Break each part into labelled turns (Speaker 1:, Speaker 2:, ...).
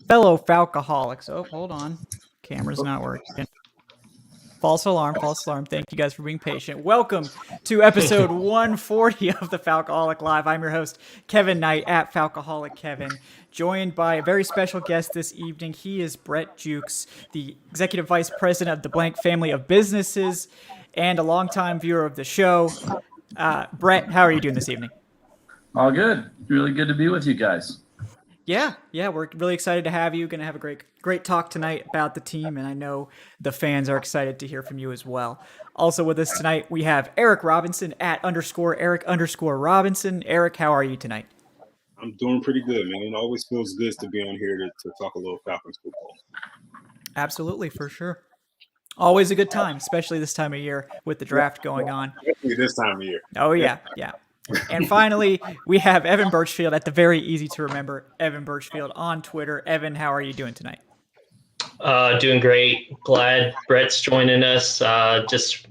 Speaker 1: fellow Falcoholics. Oh, hold on. Camera's not working. False alarm, false alarm. Thank you guys for being patient. Welcome to episode 140 of the Falcoholic Live. I'm your host, Kevin Knight, at Falcoholic Kevin, joined by a very special guest this evening. He is Brett Jukes, the Executive Vice President of the Blank family of businesses and a longtime viewer of the show. Brett, how are you doing this evening?
Speaker 2: All good. Really good to be with you guys.
Speaker 1: Yeah, we're really excited to have you. Going to have a great talk tonight about the team, and I know the fans are excited to hear from you as well. Also with us tonight, we have Eric Robinson at _Eric_Robinson. Eric, how are you tonight?
Speaker 3: I'm doing pretty good, man. It always feels good to be on here to talk a little Falcons football.
Speaker 1: Absolutely, for sure. Always a good time, especially this time of year with the draft going on.
Speaker 3: Especially this time of year.
Speaker 1: Oh, yeah. And finally, we have Evan Birchfield at the very easy to remember Evan Birchfield on Twitter. Evan, how are you doing tonight?
Speaker 4: Doing great. Glad Brett's joining us. I was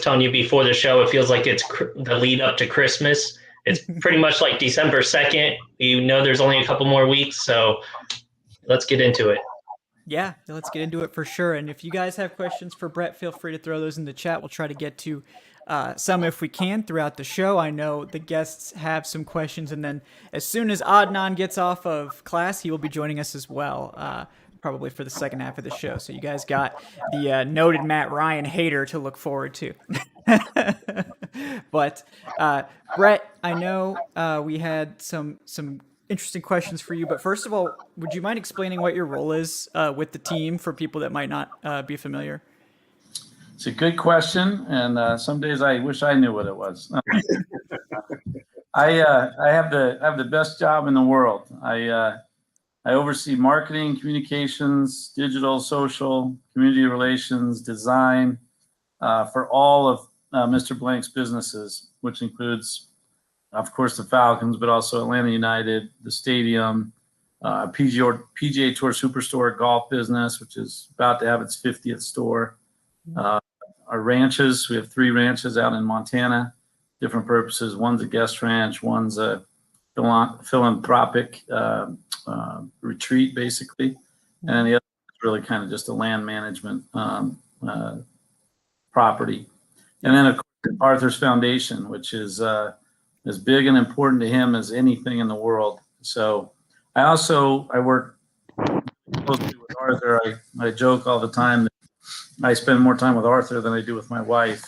Speaker 4: telling you before the show, it feels like it's the lead up to Christmas. It's pretty much like December 2nd. You know, there's only a couple more weeks, so let's get into it.
Speaker 1: Yeah, let's get into it for sure. And if you guys have questions for Brett, feel free to throw those in the chat. We'll try to get to some if we can throughout the show. I know the guests have some questions, and then as soon as Adnan gets off of class, he will be joining us as well, probably for the second half of the show. So you guys got the noted Matt Ryan hater to look forward to. But Brett, I know we had some interesting questions for you, but first of all, would you mind explaining what your role is with the team for people that might not be familiar?
Speaker 2: It's a good question, and some days I wish I knew what it was. I have the best job in the world. I oversee marketing, communications, digital, social, community relations, design for all of Mr. Blank's businesses, which includes, of course, the Falcons, but also Atlanta United, the stadium, PGA Tour Superstore golf business, which is about to have its 50th store. Our ranches, we have 3 ranches out in Montana, different purposes. One's a guest ranch, one's a philanthropic retreat, basically. And the other is really kind of just a land management property. And then, of course, Arthur's Foundation, which is as big and important to him as anything in the world. So I work closely with Arthur. I joke all the time that I spend more time with Arthur than I do with my wife.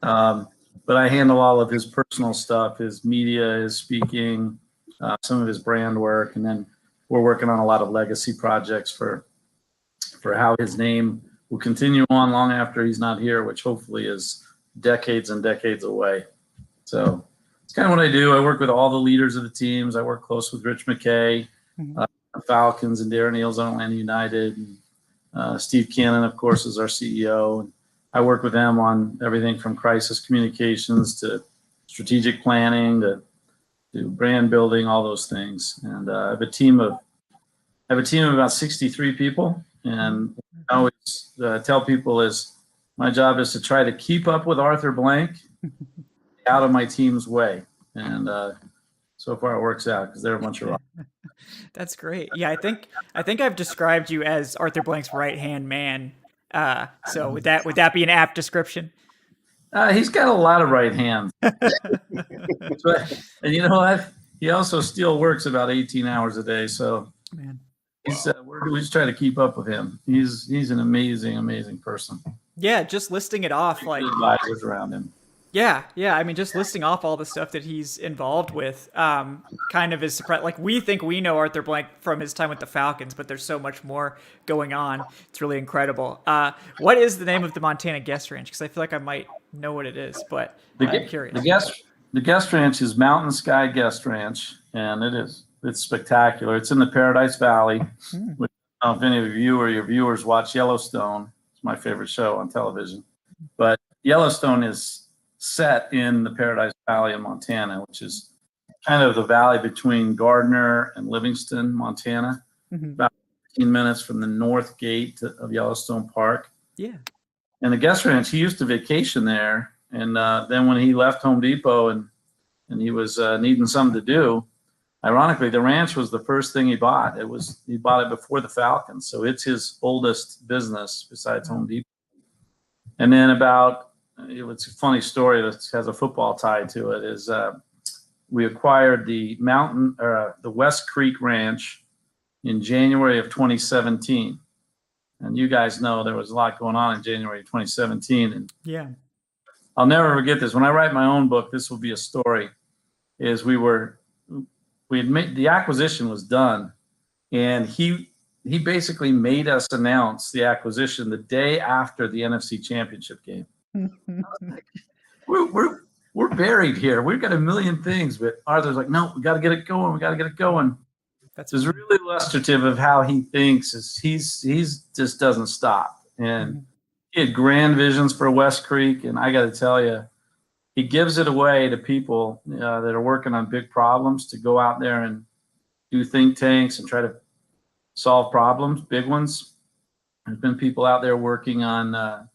Speaker 2: But I handle all of his personal stuff, his media, his speaking, some of his brand work. And then we're working on a lot of legacy projects for how his name will continue on long after he's not here, which hopefully is decades and decades away. So it's kind of what I do. I work with all the leaders of the teams. I work close with Rich McKay, Falcons, and Darren Eales on Atlanta United. And Steve Cannon, of course, is our CEO. And I work with them on everything from crisis communications to strategic planning to brand building, all those things. And I have a team of about 63 people. And I always tell people my job is to try to keep up with Arthur Blank out of my team's way. And so far it works out because they're a bunch of rock.
Speaker 1: That's great. Yeah, I think I've described you as Arthur Blank's right-hand man. So would that be an apt description?
Speaker 2: He's got a lot of right hands. And you know what? He also still works about 18 hours a day. So
Speaker 1: man,
Speaker 2: we just try to keep up with him. He's an amazing person.
Speaker 1: Yeah, just listing it off, like
Speaker 2: advisors around him.
Speaker 1: Yeah. I mean, just listing off all the stuff that he's involved with, kind of is surprising. Like, we think we know Arthur Blank from his time with the Falcons, but there's so much more going on. It's really incredible. What is the name of the Montana Guest Ranch? Because I feel like I might know what it is, but I'm curious.
Speaker 2: The guest ranch is Mountain Sky Guest Ranch, and it's spectacular. It's in the Paradise Valley. Which, I don't know if any of you or your viewers watch Yellowstone. It's my favorite show on television. But Yellowstone is set in the Paradise Valley in Montana, which is kind of the valley between Gardner and Livingston, Montana, about 15 minutes from the north gate of Yellowstone Park.
Speaker 1: Yeah.
Speaker 2: And the guest ranch, he used to vacation there. And then when he left Home Depot and he was needing something to do, ironically, the ranch was the first thing he bought. He bought it before the Falcons, so it's his oldest business besides Home Depot. And then it's a funny story that has a football tie to it. Is we acquired the West Creek Ranch in January of 2017, and you guys know there was a lot going on in January of 2017. And
Speaker 1: Yeah.
Speaker 2: I'll never forget this. When I write my own book, this will be a story. Is we had made the acquisition was done, and he basically made us announce the acquisition the day after the NFC Championship game. We're buried here. We've got a million things, but Arthur's like, no, we got to get it going. We got to get it going.
Speaker 1: That's
Speaker 2: It's really illustrative of how he thinks. Is he's just doesn't stop, and he had grand visions for West Creek. And I got to tell you, he gives it away to people that are working on big problems to go out there and do think tanks and try to solve problems, big ones. There's been people out there working on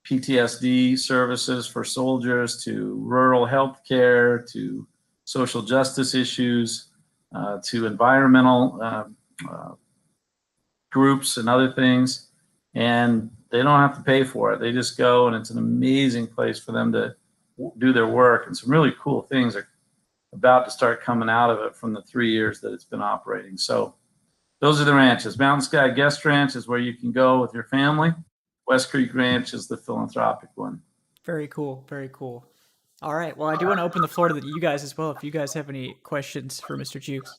Speaker 2: PTSD services for soldiers, to rural health care, to social justice issues, to environmental groups and other things. And they don't have to pay for it. They just go, and it's an amazing place for them to do their work. And some really cool things are about to start coming out of it from the 3 years that it's been operating. So those are the ranches. Mountain Sky Guest Ranch is where you can go with your family. West Creek Ranch is the philanthropic one.
Speaker 1: very cool. Very cool. All right. Well, I do want to open the floor to you guys as well. If you guys have any questions for Mr. Jukes.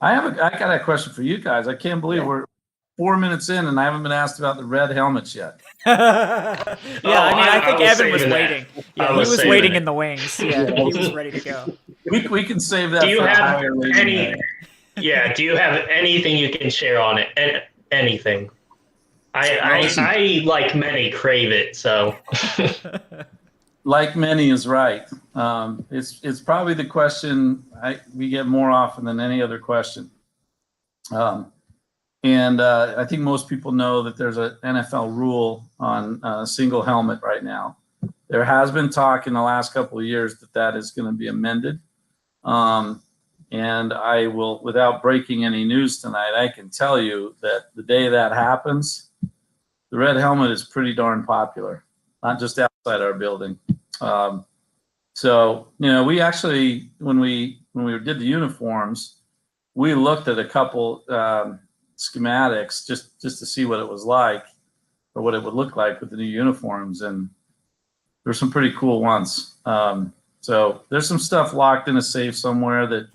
Speaker 2: I got a question for you guys. I can't believe we're 4 minutes in and I haven't been asked about the red helmets yet.
Speaker 1: I think Evan was waiting. Yeah, he was waiting
Speaker 4: it.
Speaker 1: in the wings. Yeah, he was ready to go.
Speaker 2: We can save that.
Speaker 4: Do you
Speaker 2: for a
Speaker 4: have
Speaker 2: higher rating
Speaker 4: any?
Speaker 2: day.
Speaker 4: Yeah. Do you have anything you can share on it? Anything? I like many crave it. So.
Speaker 2: Like many is right. It's probably the question we get more often than any other question. And I think most people know that there's an NFL rule on a single helmet right now. There has been talk in the last couple of years that is going to be amended. And I will, without breaking any news tonight, I can tell you that the day that happens, the red helmet is pretty darn popular, not just outside our building. So, we actually, when we did the uniforms, we looked at a couple schematics just to see what it was like, or what it would look like with the new uniforms, and there's some pretty cool ones. So there's some stuff locked in a safe somewhere that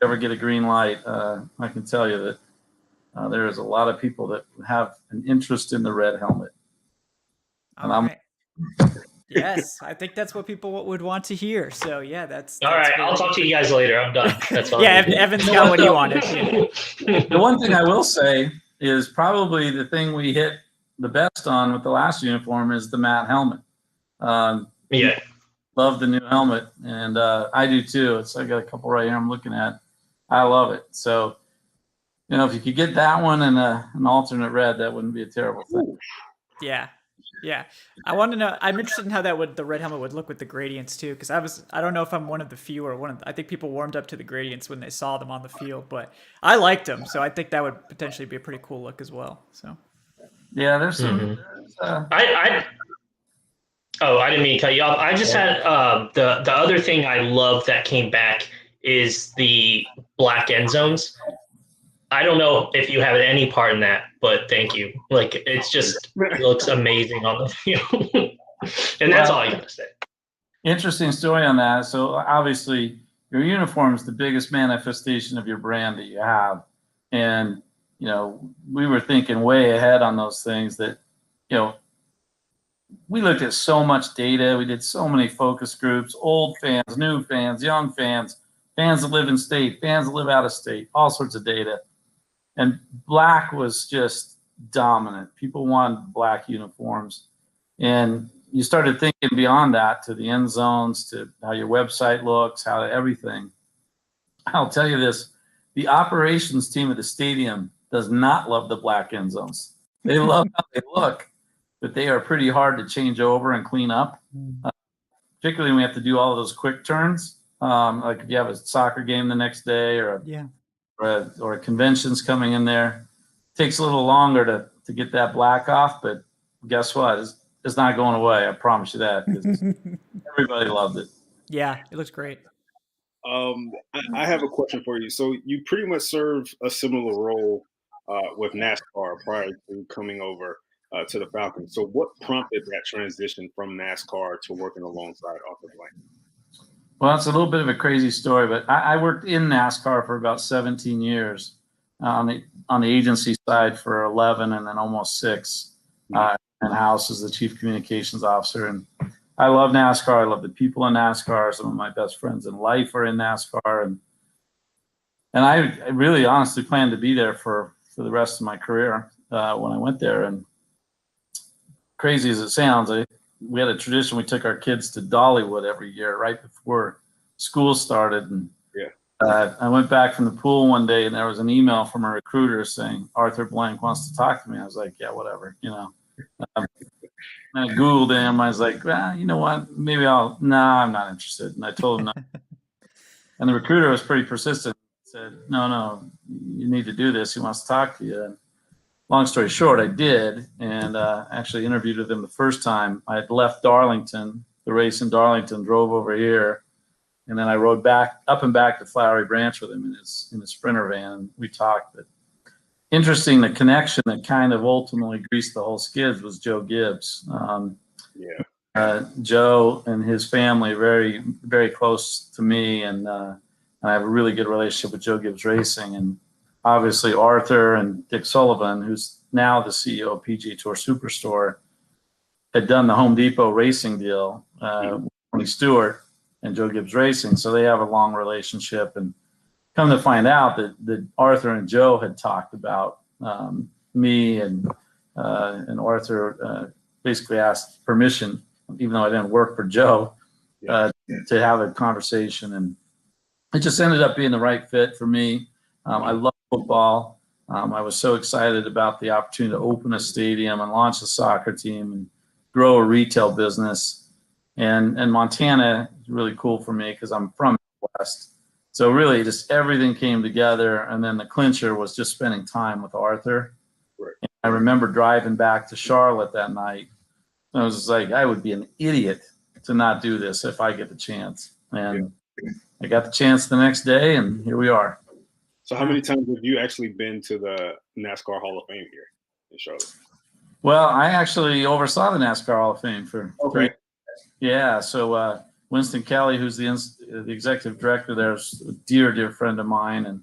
Speaker 2: ever get a green light. I can tell you that there is a lot of people that have an interest in the red helmet.
Speaker 1: All right. Yes, I think that's what people would want to hear. So yeah, that's
Speaker 4: All right, I'll talk to you guys later. I'm done. That's all.
Speaker 1: Yeah, Evan's got what he wanted.
Speaker 2: The one thing I will say is probably the thing we hit the best on with the last uniform is the matte helmet.
Speaker 4: Yeah.
Speaker 2: Love the new helmet, and I do too. I got a couple right here I'm looking at. I love it. So, if you could get that one and an alternate red, that wouldn't be a terrible thing.
Speaker 1: Yeah. I want to know. I'm interested in how the red helmet would look with the gradients too, because I don't know if I'm one of the few or I think people warmed up to the gradients when they saw them on the field, but I liked them, so I think that would potentially be a pretty cool look as well. So.
Speaker 2: Yeah, there's some.
Speaker 4: Mm-hmm. I didn't mean to cut you off. I just had the other thing I love that came back is the black end zones. I don't know if you have any part in that, but thank you. It looks amazing on the field. And that's all I got to say.
Speaker 2: Interesting story on that. So obviously your uniform is the biggest manifestation of your brand that you have. And, we were thinking way ahead on those things that, we looked at so much data. We did so many focus groups, old fans, new fans, young fans, fans that live in state, fans that live out of state, all sorts of data. And black was just dominant. People wanted black uniforms. And you started thinking beyond that to the end zones, to how your website looks, how everything. I'll tell you this, the operations team at the stadium does not love the black end zones. They love how they look, but they are pretty hard to change over and clean up. Particularly when we have to do all of those quick turns. Like if you have a soccer game the next day or
Speaker 1: Yeah.
Speaker 2: or a convention's coming in there, it takes a little longer to get that black off, but guess what? It's not going away. I promise you that, because everybody loved it.
Speaker 1: Yeah, it looks great.
Speaker 3: I have a question for you. So you pretty much served a similar role with NASCAR prior to coming over to the Falcons. So what prompted that transition from NASCAR to working alongside Arthur Blank?
Speaker 2: Well, it's a little bit of a crazy story, but I worked in NASCAR for about 17 years on the agency side for 11, and then almost 6 in house as the chief communications officer. And I love NASCAR. I love the people in NASCAR. Some of my best friends in life are in NASCAR, and I really honestly planned to be there for the rest of my career when I went there. And crazy as it sounds, we had a tradition. We took our kids to Dollywood every year right before school started. And I went back from the pool one day, and there was an email from a recruiter saying Arthur Blank wants to talk to me. I was like, yeah, whatever, And I Googled him. I was like, well, you know what? Maybe I'm not interested. And I told him no. And the recruiter was pretty persistent. Said, no, you need to do this. He wants to talk to you. And long story short, I did, and actually interviewed with him the first time. I had left Darlington, the race in Darlington, drove over here, and then I rode back to Flowery Branch with him in his Sprinter van. And we talked. But interesting, the connection that kind of ultimately greased the whole skids was Joe Gibbs. Joe and his family are very, very close to me, and I have a really good relationship with Joe Gibbs Racing. And obviously Arthur and Dick Sullivan, who's now the CEO of PGA Tour Superstore, had done the Home Depot racing deal with Tony Stewart and Joe Gibbs Racing. So they have a long relationship. And come to find out that Arthur and Joe had talked about me, and Arthur basically asked permission, even though I didn't work for Joe, to have a conversation. And it just ended up being the right fit for me. I love football. I was so excited about the opportunity to open a stadium and launch a soccer team and grow a retail business. And Montana is really cool for me because I'm from the West. So really just everything came together. And then the clincher was just spending time with Arthur.
Speaker 3: Right.
Speaker 2: I remember driving back to Charlotte that night. And I was just like, I would be an idiot to not do this if I get the chance. And I got the chance the next day, and here we are.
Speaker 3: So how many times have you actually been to the NASCAR Hall of Fame here in Charlotte?
Speaker 2: Well, I actually oversaw the NASCAR Hall of Fame for 3 years. Yeah, so Winston Kelly, who's the executive director there, is a dear friend of mine. And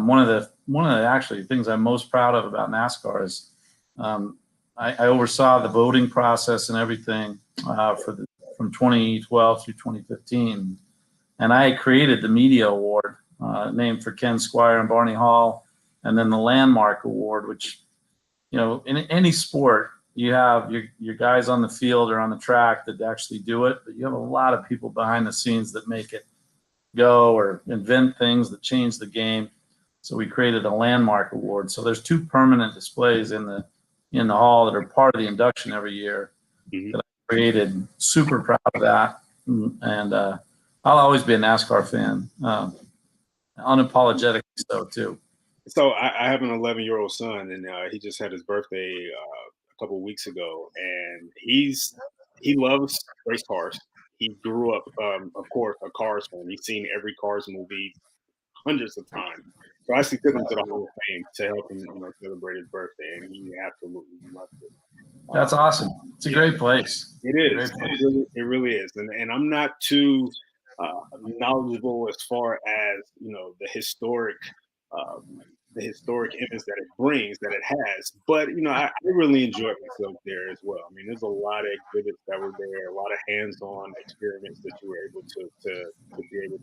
Speaker 2: one of the actually things I'm most proud of about NASCAR is I oversaw the voting process and everything from 2012 through 2015. And I created the media award named for Ken Squire and Barney Hall, and then the Landmark Award, which, in any sport, you have your guys on the field or on the track that actually do it, but you have a lot of people behind the scenes that make it go or invent things that change the game. So we created a Landmark Award. So there's 2 permanent displays in the hall that are part of the induction every year that I created. Super proud of that. And I'll always be a NASCAR fan, unapologetically so too.
Speaker 3: So I have an 11-year-old son, and he just had his birthday a couple of weeks ago, and he loves race cars. He grew up, of course, a Cars fan. He's seen every Cars movie hundreds of times. So I actually took him to the Hall of Fame to help him celebrate his birthday, and he absolutely loved it.
Speaker 2: That's awesome. It's a great place.
Speaker 3: It is. It really is. And I'm not too knowledgeable as far as the historic image that it brings, that it has. But I really enjoyed myself there as well. I mean, there's a lot of exhibits that were there, a lot of hands-on experiments that you were able to be able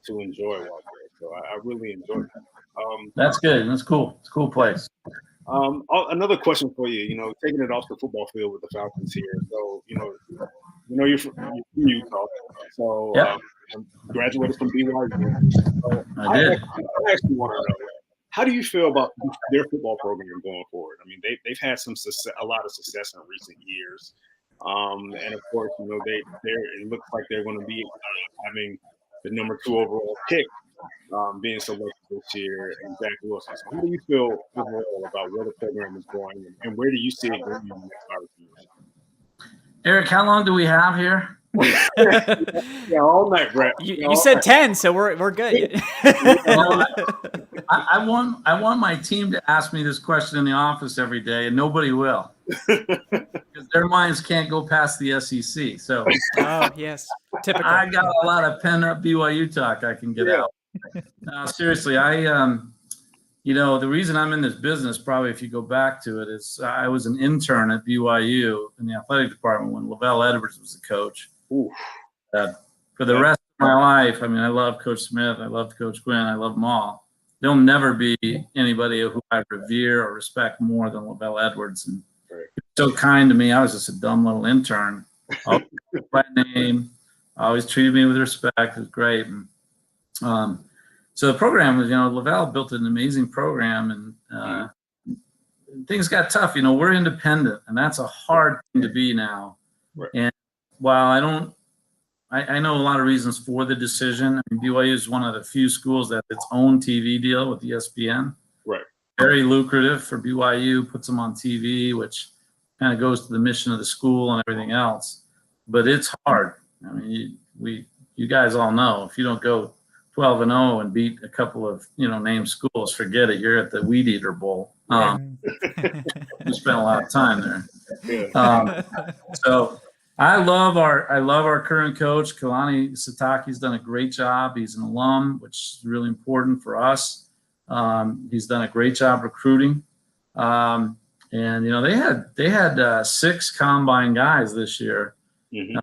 Speaker 3: to enjoy while there. So I really enjoyed that.
Speaker 2: That's good. That's cool. It's a cool place.
Speaker 3: Another question for you. Taking it off the football field with the Falcons here. So you're from Utah. So graduated from BYU. So
Speaker 2: I did.
Speaker 3: I actually want to know, how do you feel about their football program going forward? I mean, they've had a lot of success in recent years. And of course, it looks like they're going to be having the number 2 overall pick being selected this year, and Zach Wilson. So how do you feel overall about where the program is going, and where do you see it going in the next 5 years?
Speaker 2: Eric, how long do we have here?
Speaker 3: Yeah, all night, Brett.
Speaker 1: You said 10, so we're good.
Speaker 2: I want my team to ask me this question in the office every day, and nobody will, because their minds can't go past the SEC. So,
Speaker 1: oh yes, typical.
Speaker 2: I got a lot of pent up BYU talk I can get out. Seriously, the reason I'm in this business, probably if you go back to it, is I was an intern at BYU in the athletic department when Lavelle Edwards was the coach. For the rest of my life, I mean, I love Coach Smith, I love Coach Quinn, I love them all. There'll never be anybody who I revere or respect more than Lavelle Edwards. And he was so kind to me. I was just a dumb little intern. Always by name, always treated me with respect. It was great. And, so the program was, Lavelle built an amazing program, and things got tough. We're independent, and that's a hard thing to be now.
Speaker 3: Right.
Speaker 2: And while I know a lot of reasons for the decision. I mean, BYU is one of the few schools that has its own TV deal with ESPN.
Speaker 3: Right.
Speaker 2: Very lucrative for BYU, puts them on TV, which kind of goes to the mission of the school and everything else. But it's hard. I mean, you guys all know, if you don't go 12-0 and beat a couple of named schools, forget it. You're at the Weed Eater Bowl. We spent a lot of time there. So I love our current coach, Kalani Sitake's done a great job. He's an alum, which is really important for us. He's done a great job recruiting. And they had 6 combine guys this year.
Speaker 3: Mm-hmm.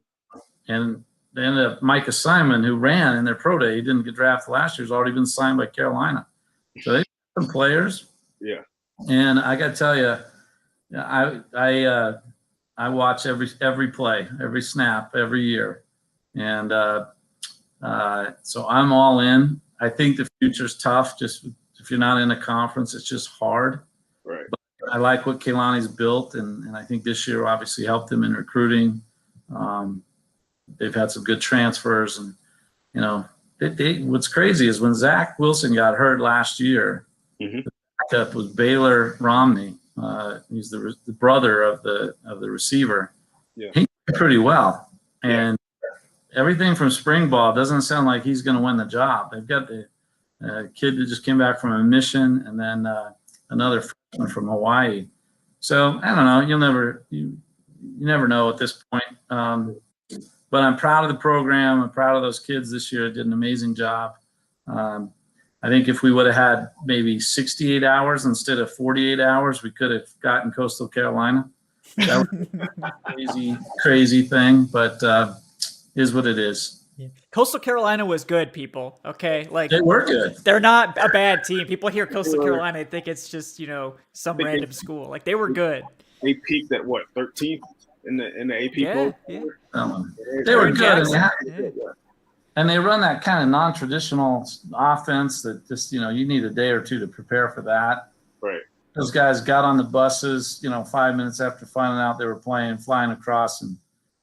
Speaker 2: And they ended up Micah Simon, who ran in their pro day. He didn't get drafted last year. He's already been signed by Carolina. So they have some players.
Speaker 3: Yeah.
Speaker 2: And I got to tell you, I watch every play, every snap, every year. And so I'm all in. I think the future's tough. Just if you're not in a conference, it's just hard.
Speaker 3: Right.
Speaker 2: But I like what Kehlani's built, and I think this year obviously helped him in recruiting. They've had some good transfers, and what's crazy is when Zach Wilson got hurt last year,
Speaker 3: mm-hmm.
Speaker 2: the backup was Baylor Romney. He's the brother of the receiver.
Speaker 3: Yeah.
Speaker 2: He did pretty well, and everything from spring ball doesn't sound like he's going to win the job. They've got the kid that just came back from a mission, and then another freshman from Hawaii. So I don't know. You never know at this point. But I'm proud of the program. I'm proud of those kids this year. Did an amazing job. I think if we would have had maybe 68 hours instead of 48 hours, we could have gotten Coastal Carolina. That was a crazy thing, but is what it is.
Speaker 1: Yeah. Coastal Carolina was good, people. Okay, like
Speaker 2: they were good.
Speaker 1: They're not a bad team. People hear Coastal Carolina, they think it's just some random school. Like they were good.
Speaker 3: They peaked at what, 13th in the AP poll?
Speaker 1: Yeah.
Speaker 2: They were good, and they run that kind of non-traditional offense that just you need a day or two to prepare for that.
Speaker 3: Right.
Speaker 2: Those guys got on the buses, 5 minutes after finding out they were flying across and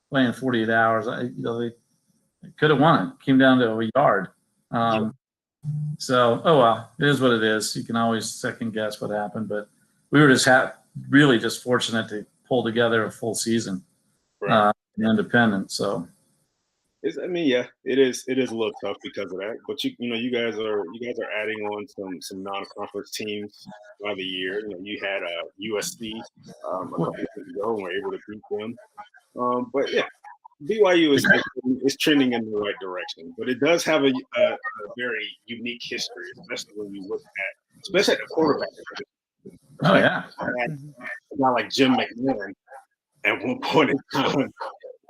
Speaker 2: playing 48 hours. They could have won it. Came down to a yard. So, oh well, it is what it is. You can always second guess what happened, but we were just really just fortunate to pull together a full season,
Speaker 3: right.
Speaker 2: Independent. So,
Speaker 3: it is a little tough because of that. But you guys are adding on some non-conference teams by the year. You had USC a couple years ago and were able to beat them. But yeah, BYU is trending in the right direction. But it does have a very unique history, especially when you look at the quarterback.
Speaker 2: Oh yeah,
Speaker 3: a guy like Jim McMillan at one point in time.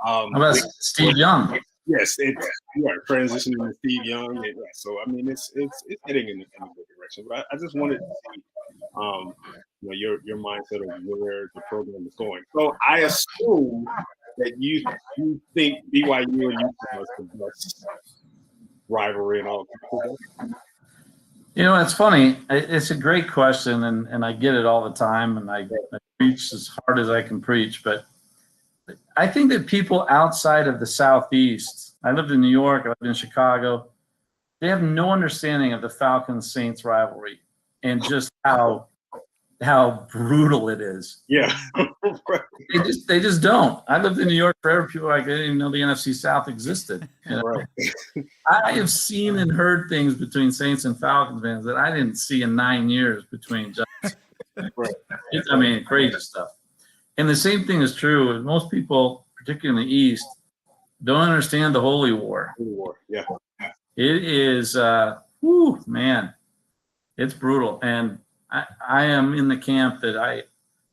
Speaker 2: How about Steve Young?
Speaker 3: Yes, transitioning to Steve Young. And, so I mean, it's heading in a good direction. But I just wanted to see, your mindset of where the program is going. So I assume that you think BYU and UConn is the best rivalry in all of football.
Speaker 2: It's funny. It's a great question, and I get it all the time, and I preach as hard as I can preach. But I think that people outside of the Southeast, I lived in New York, I lived in Chicago, they have no understanding of the Falcons-Saints rivalry and just how brutal it is.
Speaker 3: Yeah.
Speaker 2: They just don't. I lived in New York forever. People were like, they didn't even know the NFC South existed. You know?
Speaker 3: Right.
Speaker 2: I have seen and heard things between Saints and Falcons fans that I didn't see in 9 years between Giants.
Speaker 3: Right.
Speaker 2: I mean, crazy stuff. And the same thing is true. Most people, particularly in the East, don't understand the Holy War.
Speaker 3: Yeah.
Speaker 2: It is, man, it's brutal. And I am in the camp that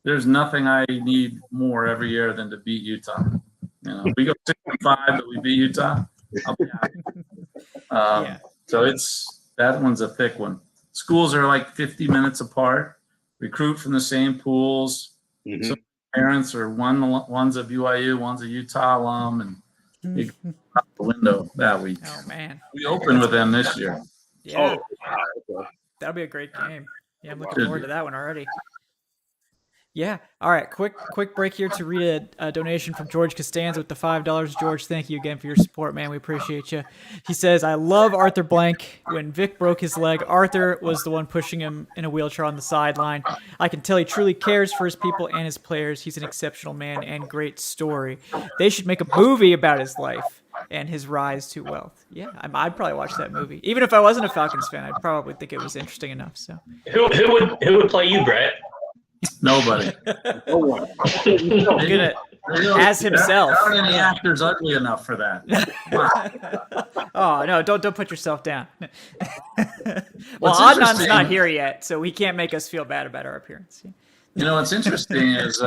Speaker 2: there's nothing I need more every year than to beat Utah. You know, we go 6-5, but we beat Utah. I'll be happy.
Speaker 1: Yeah.
Speaker 2: So that one's a thick one. Schools are like 50 minutes apart. Recruit from the same pools.
Speaker 3: Mhm.
Speaker 2: So parents are one's a BYU, one's a Utah alum, and they go out the window that week.
Speaker 1: Oh man.
Speaker 2: We open with them this year.
Speaker 1: Yeah.
Speaker 3: Okay.
Speaker 1: That'll be a great game. Yeah, I'm looking
Speaker 2: Should
Speaker 1: forward
Speaker 2: be.
Speaker 1: to that one already. Yeah. All right. Quick break here to read a donation from George Costanza with the $5. George, thank you again for your support, man. We appreciate you. He says, I love Arthur Blank. When Vic broke his leg, Arthur was the one pushing him in a wheelchair on the sideline. I can tell he truly cares for his people and his players. He's an exceptional man and great story. They should make a movie about his life and his rise to wealth. Yeah, I'd probably watch that movie. Even if I wasn't a Falcons fan, I'd probably think it was interesting enough. So
Speaker 4: Who would play you, Brett?
Speaker 2: Nobody.
Speaker 3: No one.
Speaker 1: gonna as himself.
Speaker 2: There aren't any actors ugly enough for that. Come on.
Speaker 1: Oh no! Don't put yourself down. Well,
Speaker 2: What's
Speaker 1: Adnan's
Speaker 2: interesting-
Speaker 1: not here yet, so he can't make us feel bad about our appearance.
Speaker 2: You know, what's interesting is,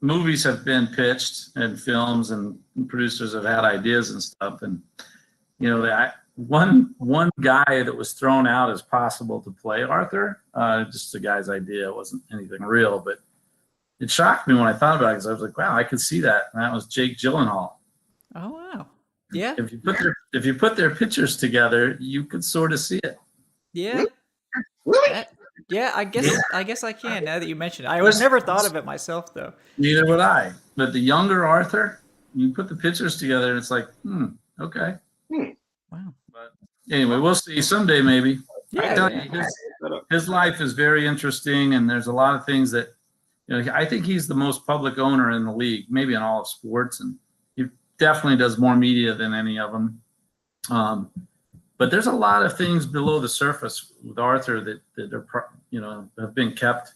Speaker 2: movies have been pitched and films and producers have had ideas and stuff. And, one guy that was thrown out as possible to play Arthur, just a guy's idea. It wasn't anything real, but it shocked me when I thought about it because I was like, wow, I could see that. And that was Jake Gyllenhaal.
Speaker 1: Oh wow! Yeah,
Speaker 2: If you put their pictures together, you could sort of see it.
Speaker 1: yeah,
Speaker 3: Really?
Speaker 1: yeah. I guess I can now that you mentioned it. I would never thought of it myself though.
Speaker 2: Neither would I. But the younger Arthur, you put the pictures together, and it's like, okay.
Speaker 1: Wow.
Speaker 2: But anyway, we'll see someday maybe. I
Speaker 1: Yeah,
Speaker 2: tell
Speaker 1: yeah.
Speaker 2: you, his life is very interesting, and there's a lot of things that, I think he's the most public owner in the league, maybe in all of sports, and he definitely does more media than any of them. But there's a lot of things below the surface with Arthur that are, have been kept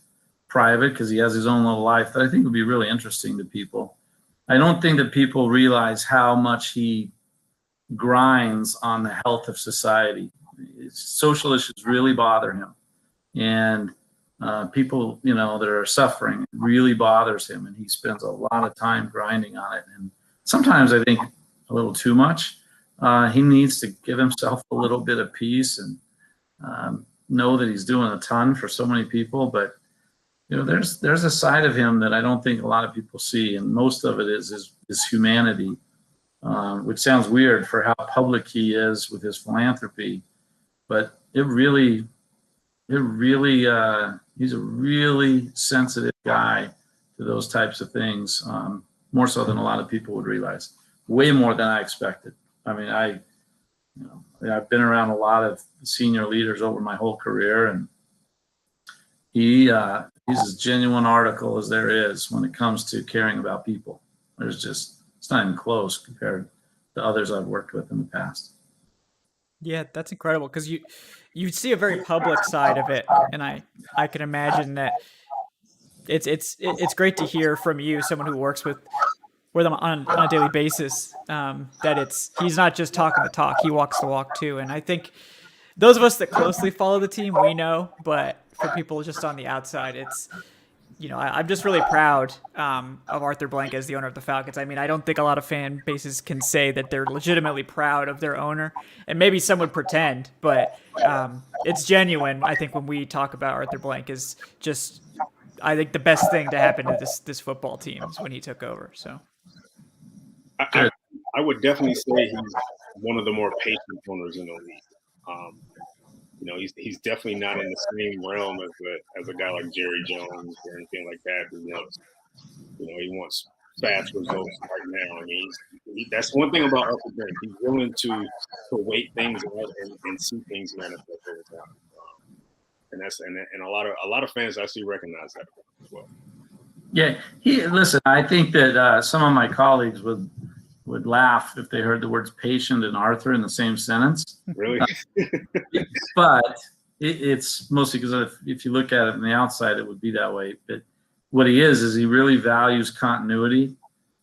Speaker 2: private because he has his own little life that I think would be really interesting to people. I don't think that people realize how much he grinds on the health of society. Social issues really bother him, and people, that are suffering, it really bothers him, and he spends a lot of time grinding on it. And sometimes I think a little too much. He needs to give himself a little bit of peace and know that he's doing a ton for so many people. But there's a side of him that I don't think a lot of people see, and most of it is his humanity, which sounds weird for how public he is with his philanthropy, but he's a really sensitive guy to those types of things, more so than a lot of people would realize, way more than I expected. I mean, I've been around a lot of senior leaders over my whole career, and he's as genuine article as there is when it comes to caring about people. It's not even close compared to others I've worked with in the past.
Speaker 1: Yeah, that's incredible because you see a very public side of it, and I can imagine that it's great to hear from you, someone who works with them on a daily basis, that he's not just talking the talk, he walks the walk too. And I think those of us that closely follow the team, we know, but for people just on the outside, it's, I'm just really proud of Arthur Blank as the owner of the Falcons. I mean, I don't think a lot of fan bases can say that they're legitimately proud of their owner, and maybe some would pretend, but it's genuine. I think when we talk about Arthur Blank is just, I think the best thing to happen to this football team is when he took over. So
Speaker 3: I would definitely say he's one of the more patient owners in the league. He's definitely not in the same realm as a guy like Jerry Jones or anything like that. He wants fast results right now. I mean, that's one thing about Arthur Blank. He's willing to wait things out and see things manifest over time. And that's and a lot of fans actually recognize that as well.
Speaker 2: Yeah, listen. I think that some of my colleagues would laugh if they heard the words patient and Arthur in the same sentence.
Speaker 3: Really?
Speaker 2: But it's mostly because if you look at it from the outside, it would be that way. But what he is he really values continuity,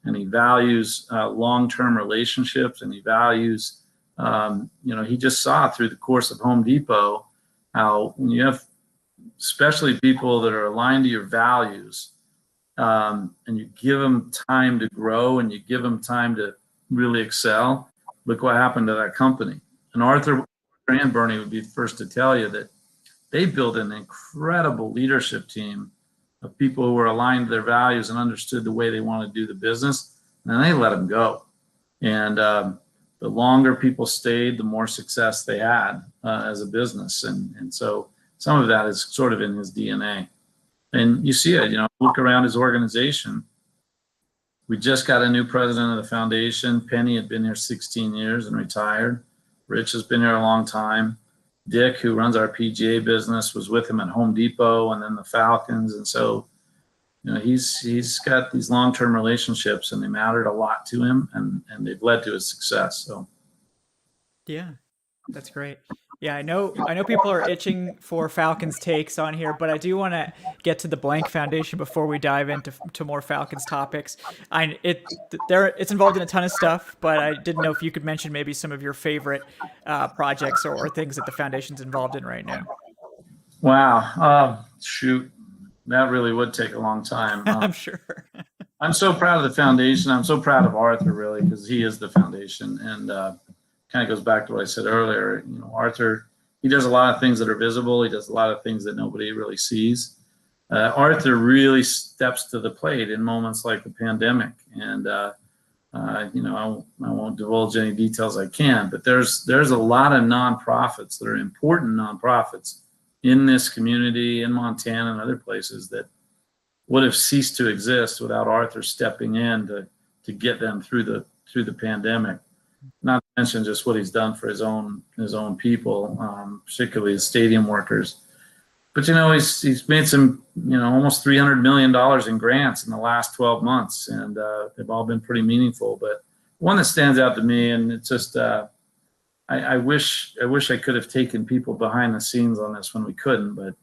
Speaker 2: and he values long-term relationships, and he values, he just saw through the course of Home Depot how when you have especially people that are aligned to your values, and you give them time to grow and you give them time to really excel, look what happened to that company. And Arthur and Bernie would be the first to tell you that they built an incredible leadership team of people who were aligned to their values and understood the way they want to do the business, and then they let them go. And the longer people stayed, the more success they had as a business. And so some of that is sort of in his DNA. And you see it, look around his organization. We just got a new president of the foundation. Penny had been here 16 years and retired. Rich has been here a long time. Dick, who runs our PGA business, was with him at Home Depot and then the Falcons. And so, he's got these long-term relationships, and they mattered a lot to him, and they've led to his success. So, yeah,
Speaker 1: that's great. Yeah, I know people are itching for Falcons takes on here, but I do want to get to the Blank Foundation before we dive into more Falcons topics. It's involved in a ton of stuff, but I didn't know if you could mention maybe some of your favorite projects or things that the foundation's involved in right now.
Speaker 2: Wow. Shoot. That really would take a long time.
Speaker 1: I'm sure.
Speaker 2: I'm so proud of the foundation. I'm so proud of Arthur, really, because he is the foundation. And kind of goes back to what I said earlier. Arthur, he does a lot of things that are visible. He does a lot of things that nobody really sees. Arthur really steps to the plate in moments like the pandemic. And, I won't divulge any details I can, but there's a lot of nonprofits that are important nonprofits in this community, in Montana and other places, that would have ceased to exist without Arthur stepping in to get them through the pandemic. Not to mention just what he's done for his own people, particularly his stadium workers. But he's made some almost $300 million in grants in the last 12 months, and they've all been pretty meaningful. But one that stands out to me, and it's just I wish I could have taken people behind the scenes on this when we couldn't. But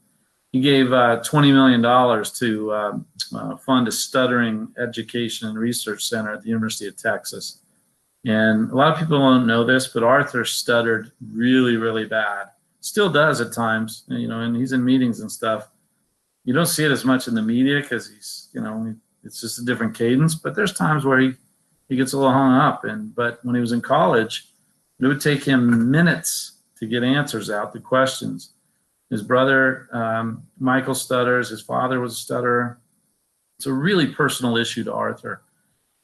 Speaker 2: he gave $20 million to fund a stuttering education and research center at the University of Texas. And a lot of people don't know this, but Arthur stuttered really, really bad. Still does at times, and he's in meetings and stuff. You don't see it as much in the media because he's, it's just a different cadence. But there's times where he gets a little hung up. But when he was in college, it would take him minutes to get answers out to questions. His brother, Michael, stutters. His father was a stutterer. It's a really personal issue to Arthur.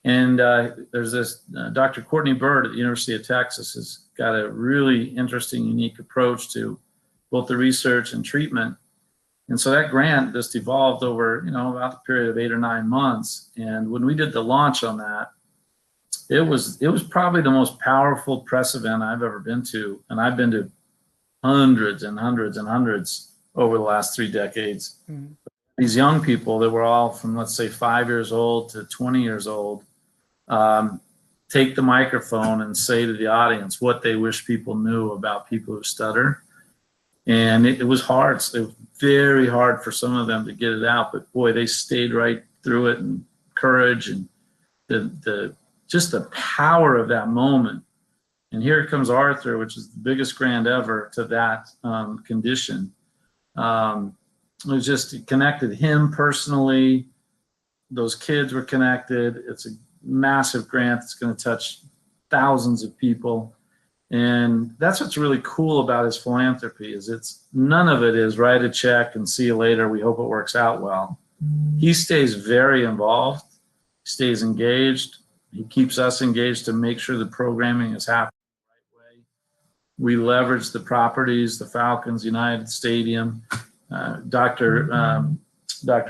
Speaker 2: And there's this Dr. Courtney Bird at the University of Texas has got a really interesting, unique approach to both the research and treatment. And so that grant just evolved over, about the period of 8 or 9 months. And when we did the launch on that, it was probably the most powerful press event I've ever been to. And I've been to hundreds and hundreds and hundreds over the last 3 decades. Mm-hmm. These young people that were all from, let's say, 5 years old to 20 years old, take the microphone and say to the audience what they wish people knew about people who stutter. And it was hard. It was very hard for some of them to get it out, but boy, they stayed right through it, and courage and just the power of that moment. And here comes Arthur, which is the biggest grant ever to that condition. It was just, it connected him personally. Those kids were connected. It's a massive grant that's going to touch thousands of people. And that's what's really cool about his philanthropy, is it's none of it is write a check and see you later. We hope it works out well. He stays very involved, stays engaged. He keeps us engaged to make sure the programming is happening the right way. We leverage the properties, the Falcons United Stadium. Dr.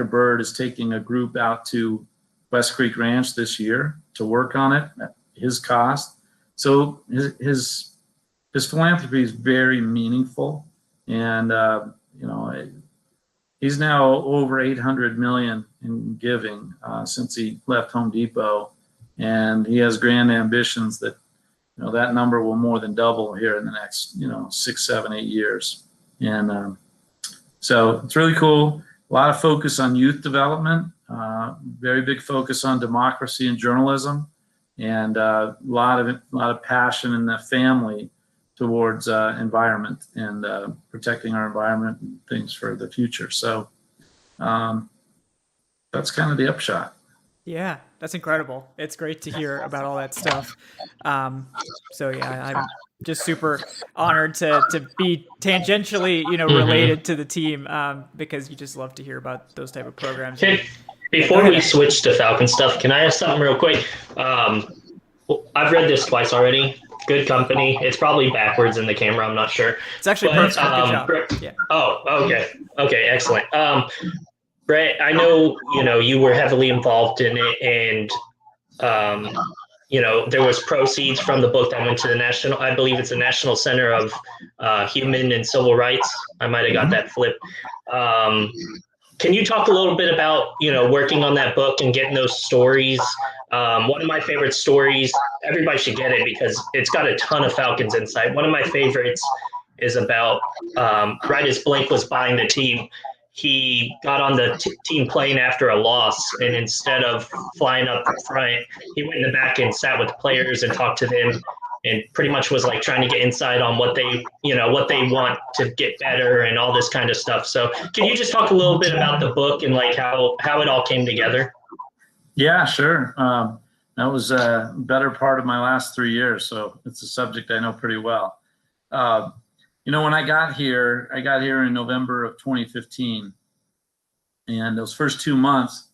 Speaker 2: Bird is taking a group out to West Creek Ranch this year to work on it at his cost. So his philanthropy is very meaningful, and he's now over 800 million in giving since he left Home Depot, and he has grand ambitions that that number will more than double here in the next 6, 7, 8 years. And so it's really cool. A lot of focus on youth development, very big focus on democracy and journalism, and a lot of passion in the family towards environment and protecting our environment and things for the future. So that's kind of the upshot.
Speaker 1: Yeah, that's incredible. It's great to hear about all that stuff. So yeah, I'm just super honored to be tangentially, related to the team, because you just love to hear about those type of programs.
Speaker 4: Okay. Before we switch to Falcon stuff, can I ask something real quick? I've read this twice already. Good company. It's probably backwards in the camera. I'm not sure.
Speaker 1: It's actually perfect. Good job. Yeah.
Speaker 4: Oh, okay. Okay, excellent. Brett, I know, you were heavily involved in it, and, there was proceeds from the book that went to I believe it's the National Center of Human and Civil Rights. I might have got that flipped. Can you talk a little bit about, working on that book and getting those stories? One of my favorite stories, everybody should get it because it's got a ton of Falcons insight. One of my favorites is about right as Blake was buying the team, he got on the team plane after a loss, and instead of flying up front, he went in the back and sat with the players and talked to them, and pretty much was like trying to get insight on what they want to get better and all this kind of stuff. So can you just talk a little bit about the book and like how it all came together?
Speaker 2: Yeah, sure. That was a better part of my last 3 years, so it's a subject I know pretty well. When I got here in November of 2015, and those first 2 months,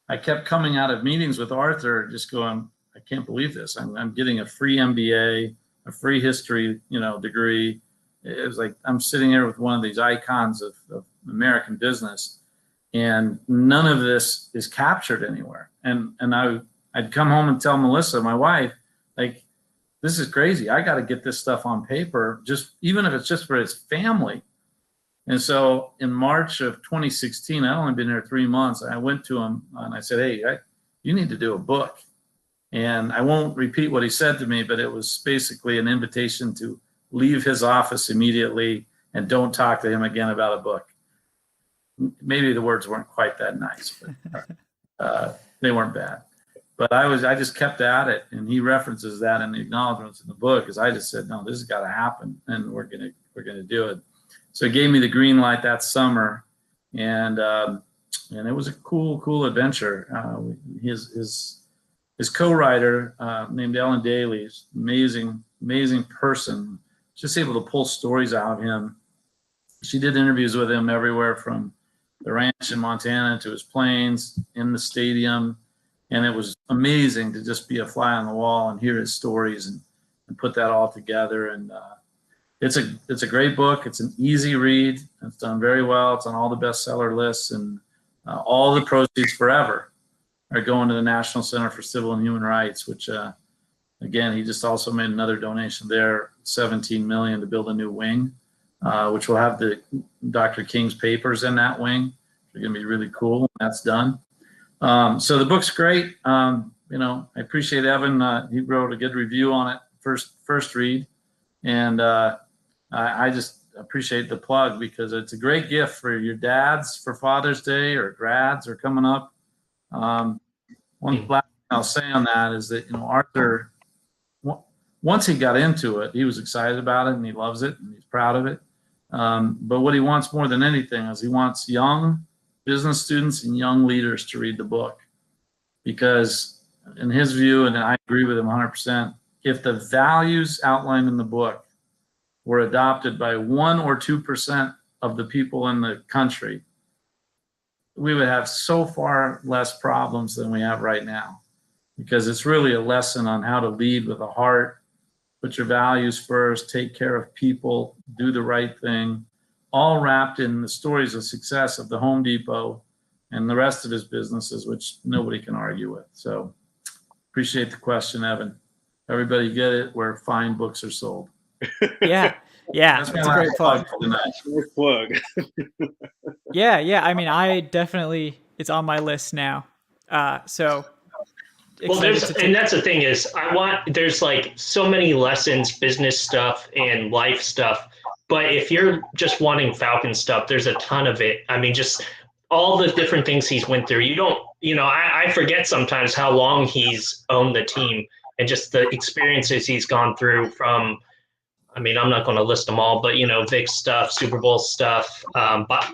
Speaker 2: I kept coming out of meetings with Arthur, just going, I can't believe this. I'm getting a free MBA, a free history, degree. It was like I'm sitting here with one of these icons of American business, and none of this is captured anywhere. And I'd come home and tell Melissa, my wife, like, this is crazy. I got to get this stuff on paper, just even if it's just for his family. And so in March of 2016, I'd only been there 3 months. I went to him and I said, hey, you need to do a book. And I won't repeat what he said to me, but it was basically an invitation to leave his office immediately and don't talk to him again about a book. Maybe the words weren't quite that nice, but they weren't bad. But I just kept at it, and he references that in the acknowledgments in the book, because I just said, no, this has got to happen, and we're gonna do it. So he gave me the green light that summer, and it was a cool adventure. His co-writer named Ellen Daly, amazing person, just able to pull stories out of him. She did interviews with him everywhere from the ranch in Montana to his planes, in the stadium. And it was amazing to just be a fly on the wall and hear his stories and put that all together. And it's a great book. It's an easy read. It's done very well. It's on all the bestseller lists, and all the proceeds forever are going to the National Center for Civil and Human Rights, which again, he just also made another donation there, $17 million to build a new wing, which will have Dr. King's papers in that wing. They're going to be really cool when that's done. So the book's great. I appreciate Evan. He wrote a good review on it, first read. And I just appreciate the plug, because it's a great gift for your dads for Father's Day, or grads are coming up. One last thing I'll say on that is that, Arthur, once he got into it, he was excited about it, and he loves it, and he's proud of it. But what he wants more than anything is he wants young business students and young leaders to read the book, because in his view, and I agree with him 100%, if the values outlined in the book were adopted by 1 or 2% of the people in the country, we would have so far less problems than we have right now, because it's really a lesson on how to lead with a heart, put your values first, take care of people, do the right thing, all wrapped in the stories of success of the Home Depot, and the rest of his businesses, which nobody can argue with. So appreciate the question, Evan. Everybody get it where fine books are sold.
Speaker 1: Yeah. That's
Speaker 2: my
Speaker 1: a great
Speaker 2: last
Speaker 1: plug.
Speaker 2: for tonight.
Speaker 3: Nice plug.
Speaker 1: Yeah. I mean, I definitely, it's on my list now. So
Speaker 4: Well,
Speaker 1: excited to
Speaker 4: and that's the thing is, there's like so many lessons, business stuff and life stuff. But if you're just wanting Falcon stuff, there's a ton of it. I mean, just all the different things he's went through. I forget sometimes how long he's owned the team and just the experiences he's gone through from, I mean, I'm not going to list them all, but, Vic stuff, Super Bowl stuff,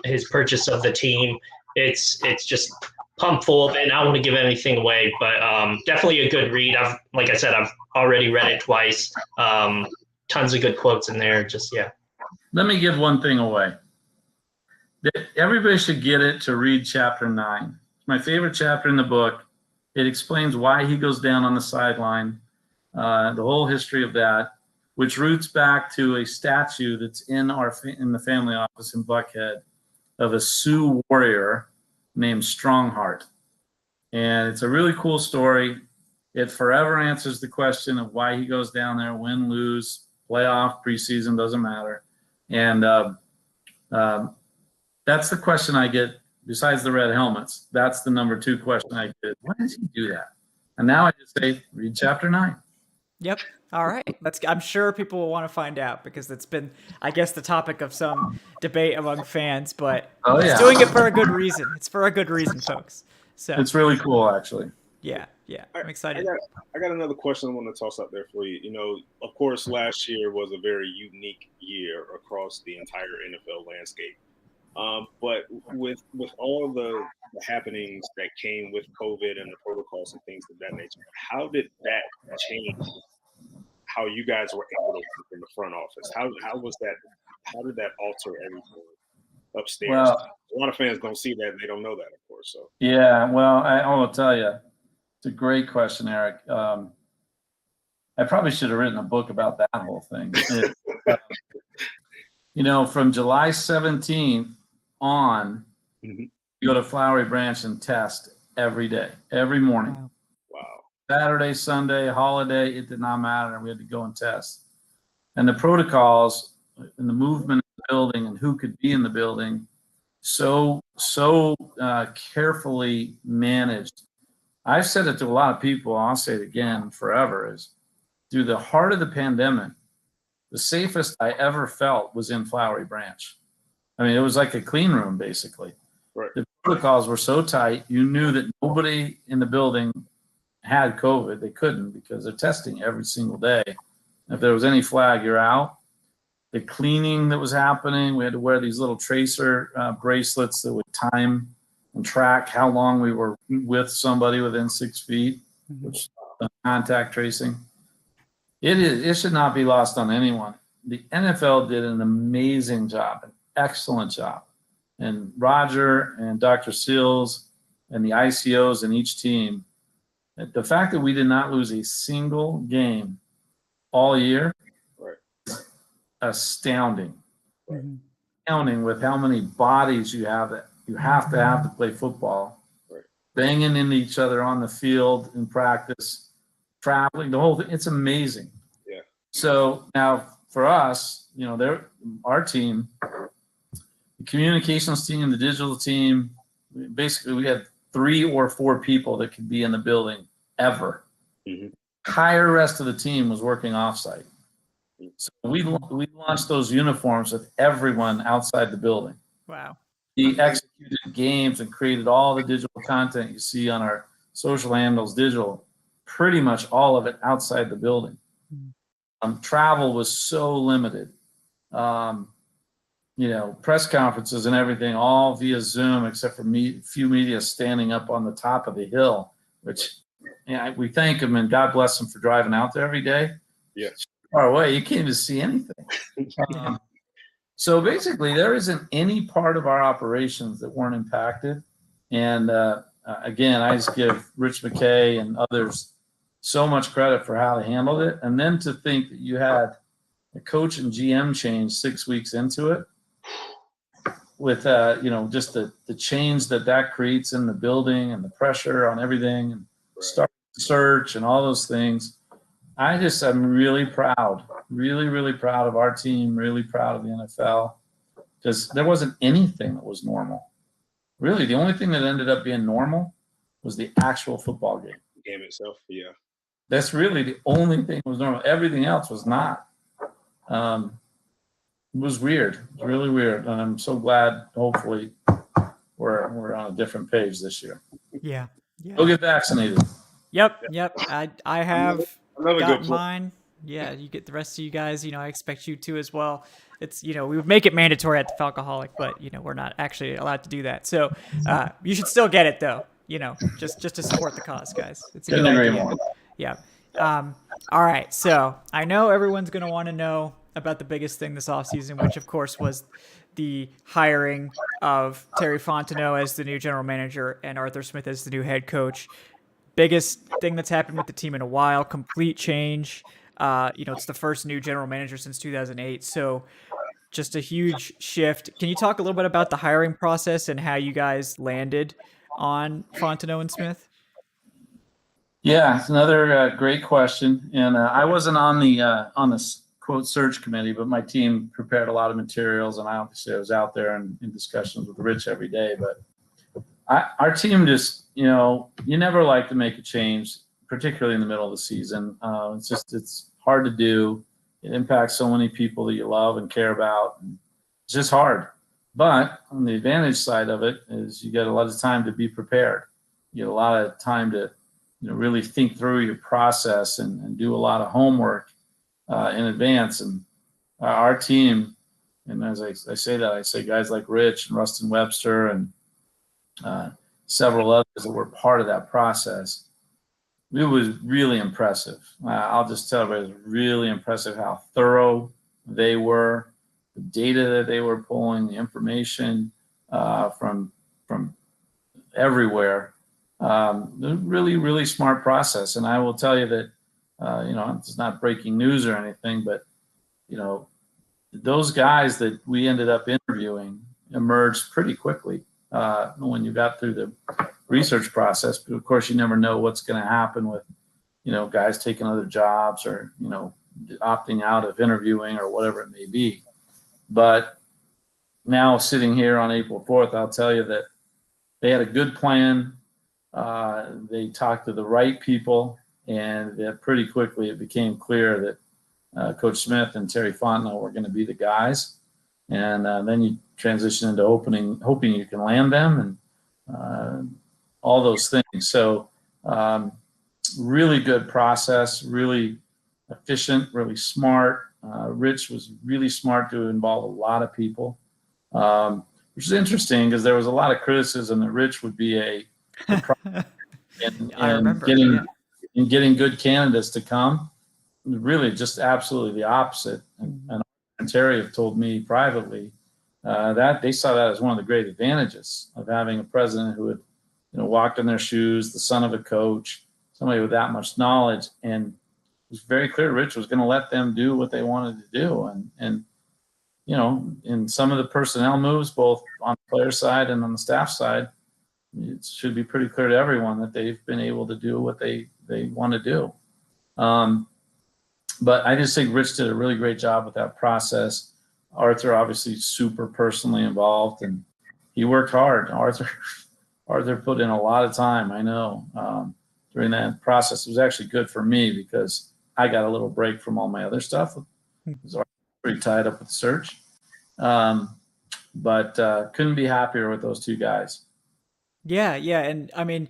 Speaker 4: his purchase of the team. It's just pumped full of it. And I don't want to give anything away, but definitely a good read. Like I said, I've already read it twice. Tons of good quotes in there. Just, yeah.
Speaker 2: Let me give one thing away. Everybody should get it to read chapter 9. It's my favorite chapter in the book. It explains why he goes down on the sideline, the whole history of that, which roots back to a statue that's in the family office in Buckhead of a Sioux warrior named Strongheart. And it's a really cool story. It forever answers the question of why he goes down there, win, lose, playoff, preseason, doesn't matter. And that's the question I get, besides the red helmets. That's the number 2 question I get. Why does he do that? And now I just say, read chapter 9.
Speaker 1: Yep. All right. I'm sure people will want to find out because it's been, I guess, the topic of some debate among fans, but he's doing it for a good reason. It's for a good reason, folks. So
Speaker 2: it's really cool, actually.
Speaker 1: Yeah. I'm excited.
Speaker 3: I got another question I want to toss out there for you. Of course, last year was a very unique year across the entire NFL landscape. But with all the happenings that came with COVID and the protocols and things of that nature, how did that change how you guys were able to work in the front office? How was that? How did that alter everything upstairs?
Speaker 2: Well,
Speaker 3: a lot of fans don't see that and they don't know that, of course. So
Speaker 2: yeah, well, I will tell you, it's a great question, Eric. I probably should have written a book about that whole thing. From July 17th on, you go to Flowery Branch and test every day, every morning.
Speaker 3: Wow.
Speaker 2: Saturday, Sunday, holiday, it did not matter. We had to go and test. And the protocols and the movement of the building and who could be in the building, so carefully managed. I've said it to a lot of people, I'll say it again forever, is through the heart of the pandemic, the safest I ever felt was in Flowery Branch. I mean, it was like a clean room, basically.
Speaker 3: Right.
Speaker 2: The protocols were so tight, you knew that nobody in the building had COVID. They couldn't because they're testing every single day. If there was any flag, you're out. The cleaning that was happening, we had to wear these little tracer bracelets that would time and track how long we were with somebody within 6 feet, which contact tracing. It should not be lost on anyone. The NFL did an amazing job, an excellent job. And Roger and Dr. Seals and the ICOs in each team, the fact that we did not lose a single game all year, astounding. Astounding with how many bodies you have that you have to play football, banging into each other on the field in practice, traveling, the whole thing. It's amazing.
Speaker 3: Yeah.
Speaker 2: So now for us, our team, the communications team, the digital team, basically we had 3 or 4 people that could be in the building ever. The entire rest of the team was working offsite. So we launched those uniforms with everyone outside the building.
Speaker 1: Wow.
Speaker 2: We executed games and created all the digital content you see on our social handles, digital, pretty much all of it outside the building. Travel was so limited. Press conferences and everything, all via Zoom, except for few media standing up on the top of the hill, which we thank them and God bless them for driving out there every day.
Speaker 3: Yeah.
Speaker 2: Far away, you can't even see anything. So basically, there isn't any part of our operations that weren't impacted. And again, I just give Rich McKay and others so much credit for how they handled it. And then to think that you had a coach and GM change 6 weeks into it, with just the change that creates in the building and the pressure on everything and start search and all those things. I'm really proud, really, really proud of our team, really proud of the NFL, because there wasn't anything that was normal. Really, the only thing that ended up being normal was the actual football game.
Speaker 3: Game itself, yeah.
Speaker 2: That's really the only thing that was normal. Everything else was not. It was weird. It was really weird. And I'm so glad, hopefully, we're on a different page this year.
Speaker 1: Yeah.
Speaker 2: Go get vaccinated.
Speaker 1: Yep. I have
Speaker 3: Another
Speaker 1: got
Speaker 3: good
Speaker 1: mine. Yeah, you get the rest of you guys. I expect you to as well. It's we would make it mandatory at the Falcoholic, but we're not actually allowed to do that. So you should still get it though. Just to support the cause, guys. It's a good idea. Yeah. All right. So I know everyone's going to want to know about the biggest thing this offseason, which of course was the hiring of Terry Fontenot as the new general manager and Arthur Smith as the new head coach. Biggest thing that's happened with the team in a while, complete change. It's the first new general manager since 2008. So just a huge shift. Can you talk a little bit about the hiring process and how you guys landed on Fontenot and Smith?
Speaker 2: Yeah, it's another great question. And I wasn't on the quote search committee, but my team prepared a lot of materials, and I was out there in discussions with Rich every day. But our team just, you never like to make a change, particularly in the middle of the season. It's hard to do. It impacts so many people that you love and care about. It's just hard. But on the advantage side of it is you get a lot of time to be prepared. You get a lot of time to really think through your process and do a lot of homework in advance. And our team, and as I say that, I say guys like Rich and Rustin Webster and several others that were part of that process. It was really impressive. I'll just tell everybody, it was really impressive how thorough they were, the data that they were pulling, the information from everywhere. Really, really smart process. And I will tell you that, it's not breaking news or anything, but, those guys that we ended up interviewing emerged pretty quickly when you got through the research process. But of course, you never know what's going to happen with, guys taking other jobs or, opting out of interviewing or whatever it may be. But now sitting here on April 4th, I'll tell you that they had a good plan. They talked to the right people, and pretty quickly it became clear that Coach Smith and Terry Fontenot were going to be the guys. And then you transition into hoping you can land them and all those things. So really good process, really efficient, really smart. Rich was really smart to involve a lot of people, which is interesting because there was a lot of criticism that Rich would be getting good candidates to come. Really just absolutely the opposite. And Terry have told me privately that they saw that as one of the great advantages of having a president who had walked in their shoes, the son of a coach, somebody with that much knowledge. And it was very clear Rich was going to let them do what they wanted to do. And in some of the personnel moves, both on the player side and on the staff side, it should be pretty clear to everyone that they've been able to do what they want to do. But I just think Rich did a really great job with that process. Arthur obviously super personally involved, and he worked hard. Arthur put in a lot of time, I know, during that process. It was actually good for me because I got a little break from all my other stuff. I was pretty tied up with the search. But couldn't be happier with those two guys.
Speaker 1: Yeah. And I mean,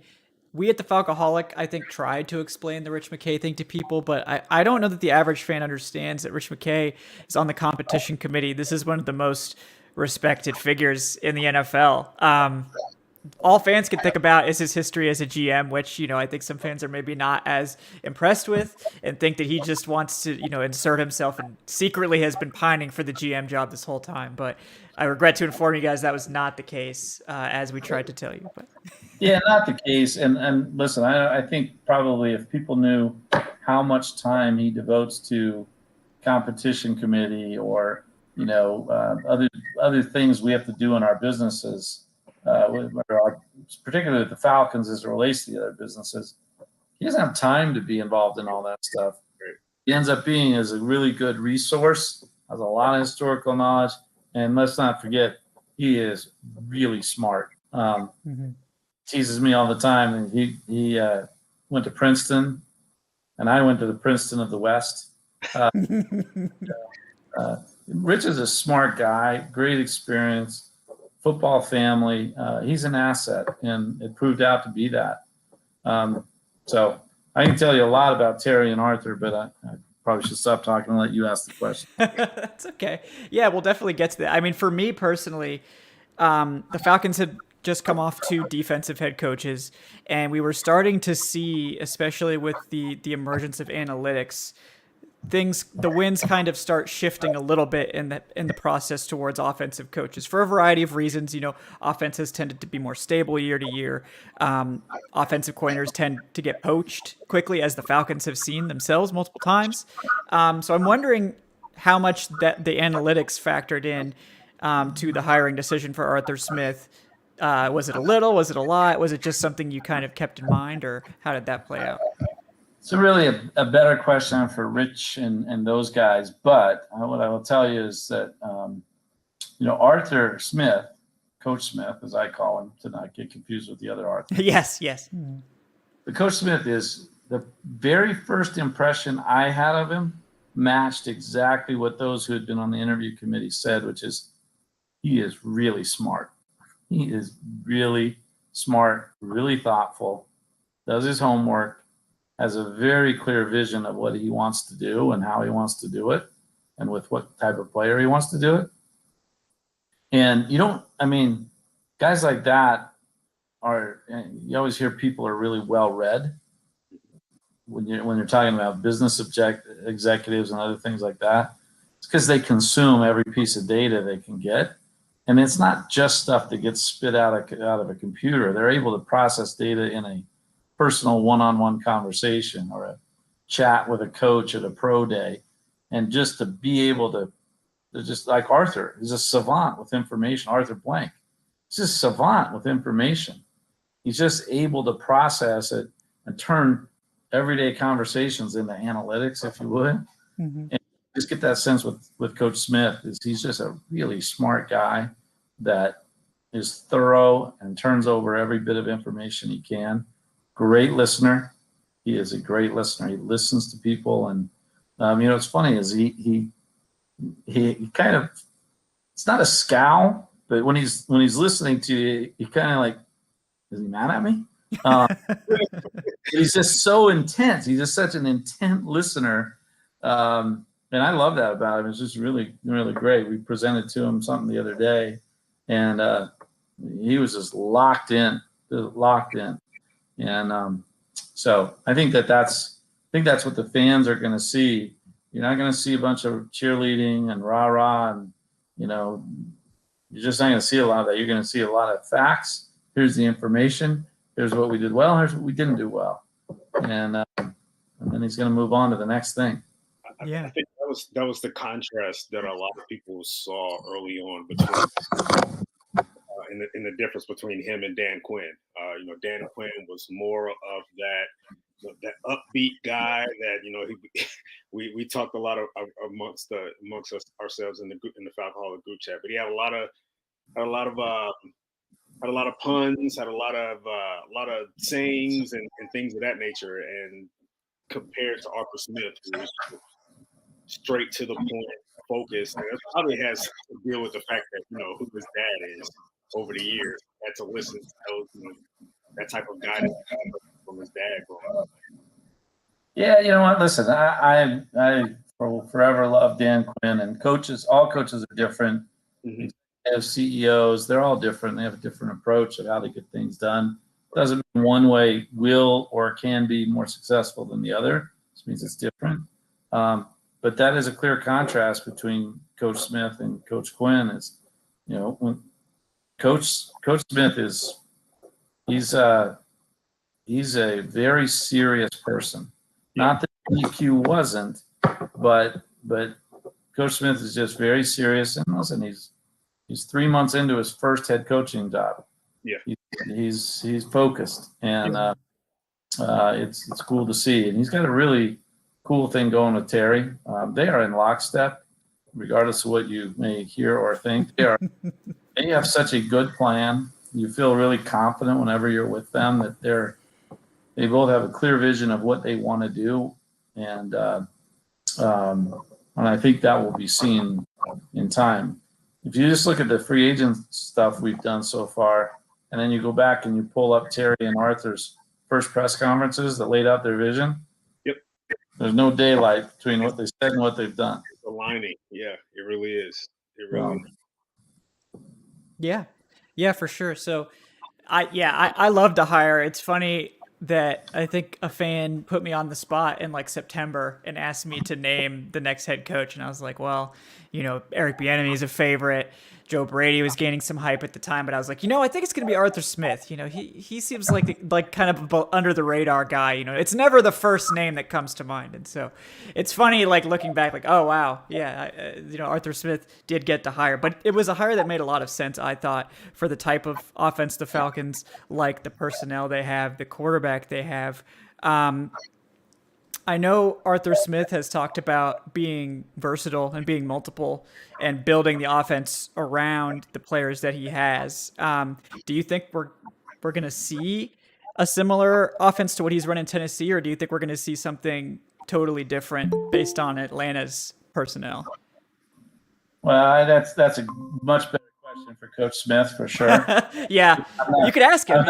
Speaker 1: we at the Falcoholic, I think, tried to explain the Rich McKay thing to people, but I don't know that the average fan understands that Rich McKay is on the competition committee. This is one of the most respected figures in the NFL. All fans can think about is his history as a GM, which, I think some fans are maybe not as impressed with and think that he just wants to, insert himself and secretly has been pining for the GM job this whole time. But I regret to inform you guys that was not the case, as we tried to tell you. But
Speaker 2: yeah, not the case. And listen, I think probably if people knew how much time he devotes to competition committee or, other things we have to do in our businesses, particularly with the Falcons as it relates to the other businesses, he doesn't have time to be involved in all that stuff. He ends up being as a really good resource, has a lot of historical knowledge, and let's not forget, he is really smart. Teases me all the time, and he went to Princeton, and I went to the Princeton of the West. Rich is a smart guy, great experience, football family. He's an asset, and it proved out to be that. So I can tell you a lot about Terry and Arthur, but I probably should stop talking and let you ask the question.
Speaker 1: That's okay. Yeah, we'll definitely get to that. I mean, for me personally, the Falcons had just come off 2 defensive head coaches, and we were starting to see, especially with the emergence of analytics, the winds kind of start shifting a little bit in the process towards offensive coaches for a variety of reasons. You know, offenses tended to be more stable year to year. Offensive coordinators tend to get poached quickly, as the Falcons have seen themselves multiple times. So I'm wondering how much that the analytics factored in to the hiring decision for Arthur Smith. Was it a little? Was it a lot? Was it just something you kind of kept in mind, or how did that play out?
Speaker 2: It's really a better question for Rich and those guys. But what I will tell you is that, Arthur Smith, Coach Smith, as I call him, to not get confused with the other Arthur.
Speaker 1: Yes.
Speaker 2: The Coach Smith is the very first impression I had of him matched exactly what those who had been on the interview committee said, which is he is really smart. He is really smart, really thoughtful, does his homework, has a very clear vision of what he wants to do and how he wants to do it and with what type of player he wants to do it. And guys like that you always hear people are really well read when you're talking about business executives and other things like that. It's because they consume every piece of data they can get. And it's not just stuff that gets spit out of a computer. They're able to process data in a personal one-on-one conversation or a chat with a coach at a pro day. And just to be able to, they're just like Arthur, he's a savant with information. Arthur Blank, he's a savant with information. He's just able to process it and turn everyday conversations into analytics, if you would. Mm-hmm. And just get that sense with Coach Smith is he's just a really smart guy that is thorough and turns over every bit of information he can. Great listener. He is a great listener. He listens to people. And, what's funny is he kind of, it's not a scowl, but when he's listening to you, he kind of like, is he mad at me? He's just so intense. He's just such an intent listener. And I love that about him. It's just really, really great. We presented to him something the other day, and he was just locked in. And so I think that's what the fans are going to see. You're not going to see a bunch of cheerleading and rah-rah, and you're just not going to see a lot of that. You're going to see a lot of facts. Here's the information. Here's what we did well. Here's what we didn't do well. And then he's going to move on to the next thing.
Speaker 3: Yeah. I think that was the contrast that a lot of people saw early on between in the difference between him and Dan Quinn. Dan Quinn was more of that upbeat guy that we talked a lot of amongst ourselves in the Falcoholic group chat, but he had a lot of puns, had a lot of sayings and things of that nature, and compared to Arthur Smith, who was straight to the point, focused. And it probably has to deal with the fact that who his dad is over the years. Had to listen to those, that type of guidance from his dad growing up.
Speaker 2: Yeah, you know what? Listen, I will forever love Dan Quinn, and coaches. All coaches are different. Mm-hmm. They have CEOs. They're all different. They have a different approach of how to get things done. Doesn't mean one way will or can be more successful than the other. This means it's different. But that is a clear contrast between Coach Smith and Coach Quinn. Is when Coach Smith is he's a very serious person. Not that EQ wasn't, but Coach Smith is just very serious. And listen, He's 3 months into his first head coaching job.
Speaker 3: Yeah.
Speaker 2: He's focused, and it's cool to see. And he's got a really cool thing going with Terry. They are in lockstep, regardless of what you may hear or think. They have such a good plan. You feel really confident whenever you're with them that they both have a clear vision of what they want to do, and I think that will be seen in time. If you just look at the free agent stuff we've done so far, and then you go back and you pull up Terry and Arthur's first press conferences that laid out their vision.
Speaker 3: Yep.
Speaker 2: There's no daylight between what they said and what they've done.
Speaker 3: It's aligning. Yeah, it really is. It really is.
Speaker 1: Yeah, for sure. So I love to hire. It's funny that I think a fan put me on the spot in like September and asked me to name the next head coach. And I was like, well, Eric Bieniemy is a favorite. Joe Brady was gaining some hype at the time, but I was like, I think it's going to be Arthur Smith. He seems like kind of a under the radar guy. It's never the first name that comes to mind. And so it's funny, like looking back, like, oh wow, yeah, Arthur Smith did get the hire, but it was a hire that made a lot of sense, I thought, for the type of offense the Falcons like, the personnel they have, the quarterback they have. I know Arthur Smith has talked about being versatile and being multiple and building the offense around the players that he has. Do you think we're going to see a similar offense to what he's run in Tennessee, or do you think we're going to see something totally different based on Atlanta's personnel?
Speaker 2: Well, that's a much better question for Coach Smith, for sure.
Speaker 1: Yeah, you could ask him.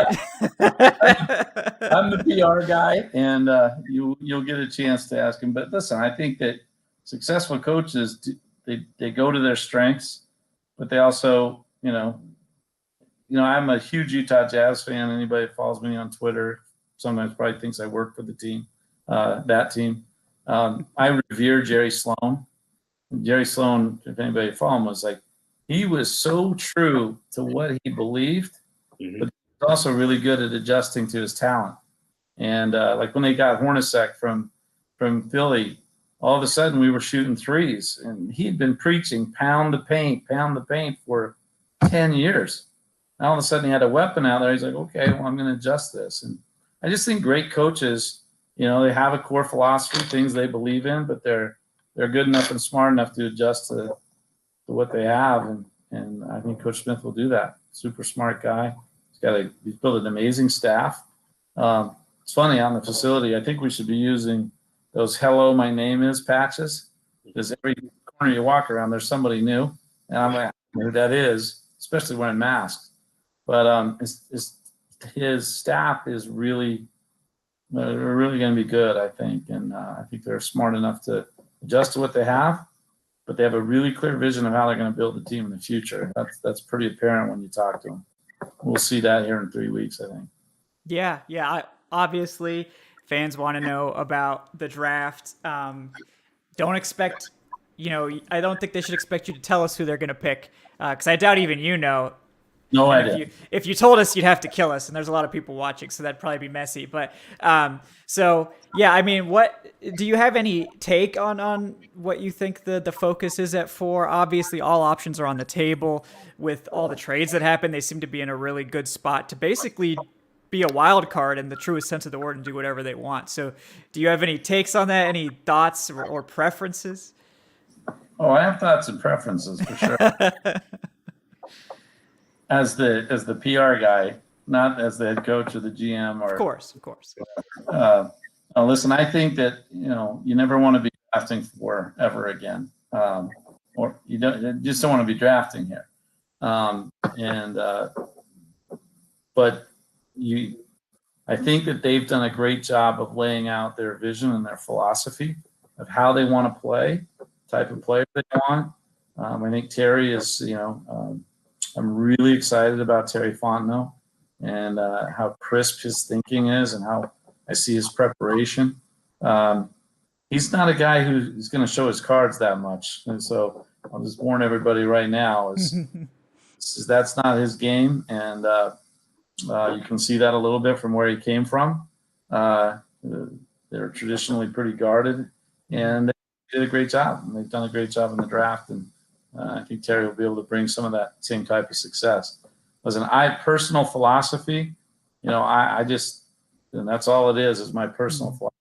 Speaker 2: I'm the PR guy, and you'll get a chance to ask him. But listen, I think that successful coaches, they go to their strengths, but they also, I'm a huge Utah Jazz fan. Anybody that follows me on Twitter sometimes probably thinks I work for the team, that team. I revere Jerry Sloan. Jerry Sloan, if anybody follow him, was like, he was so true to what he believed, but he was also really good at adjusting to his talent. And like when they got Hornacek from Philly, all of a sudden we were shooting threes, and he'd been preaching pound the paint for 10 years. Now all of a sudden he had a weapon out there. He's like, okay, well, I'm going to adjust this. And I just think great coaches, they have a core philosophy, things they believe in, but they're good enough and smart enough to adjust to what they have. And I think Coach Smith will do that. Super smart guy. He's built an amazing staff. It's funny, on the facility, I think we should be using those "Hello, my name is" patches, because every corner you walk around, there's somebody new, and I'm like, I don't know who that is, especially wearing masks. But his staff is really going to be good, I think, and I think they're smart enough to adjust to what they have, but they have a really clear vision of how they're going to build the team in the future. That's pretty apparent when you talk to them. We'll see that here in 3 weeks, I think.
Speaker 1: Yeah. Obviously, fans want to know about the draft. Don't expect, I don't think they should expect you to tell us who they're going to pick, because I doubt even
Speaker 2: No idea.
Speaker 1: If you told us, you'd have to kill us, and there's a lot of people watching, so that'd probably be messy. But what do you have any take on what you think the focus is at 4? Obviously, all options are on the table. With all the trades that happen, they seem to be in a really good spot to basically be a wild card in the truest sense of the word and do whatever they want. So, do you have any takes on that? Any thoughts or preferences?
Speaker 2: Oh, I have thoughts and preferences for sure. As the PR guy, not as the head coach or the GM, or
Speaker 1: of course.
Speaker 2: Listen, I think that you never want to be drafting 4 ever again, or you just don't want to be drafting here. But I think that they've done a great job of laying out their vision and their philosophy of how they want to play, type of player they want. I think Terry is, I'm really excited about Terry Fontenot and how crisp his thinking is and how I see his preparation. He's not a guy who's going to show his cards that much. And so I'll just warn everybody right now that's not his game. And you can see that a little bit from where he came from. They're traditionally pretty guarded, and they did a great job. And they've done a great job in the draft. And I think Terry will be able to bring some of that same type of success. Listen, personal philosophy, I just, and that's all it is my personal philosophy.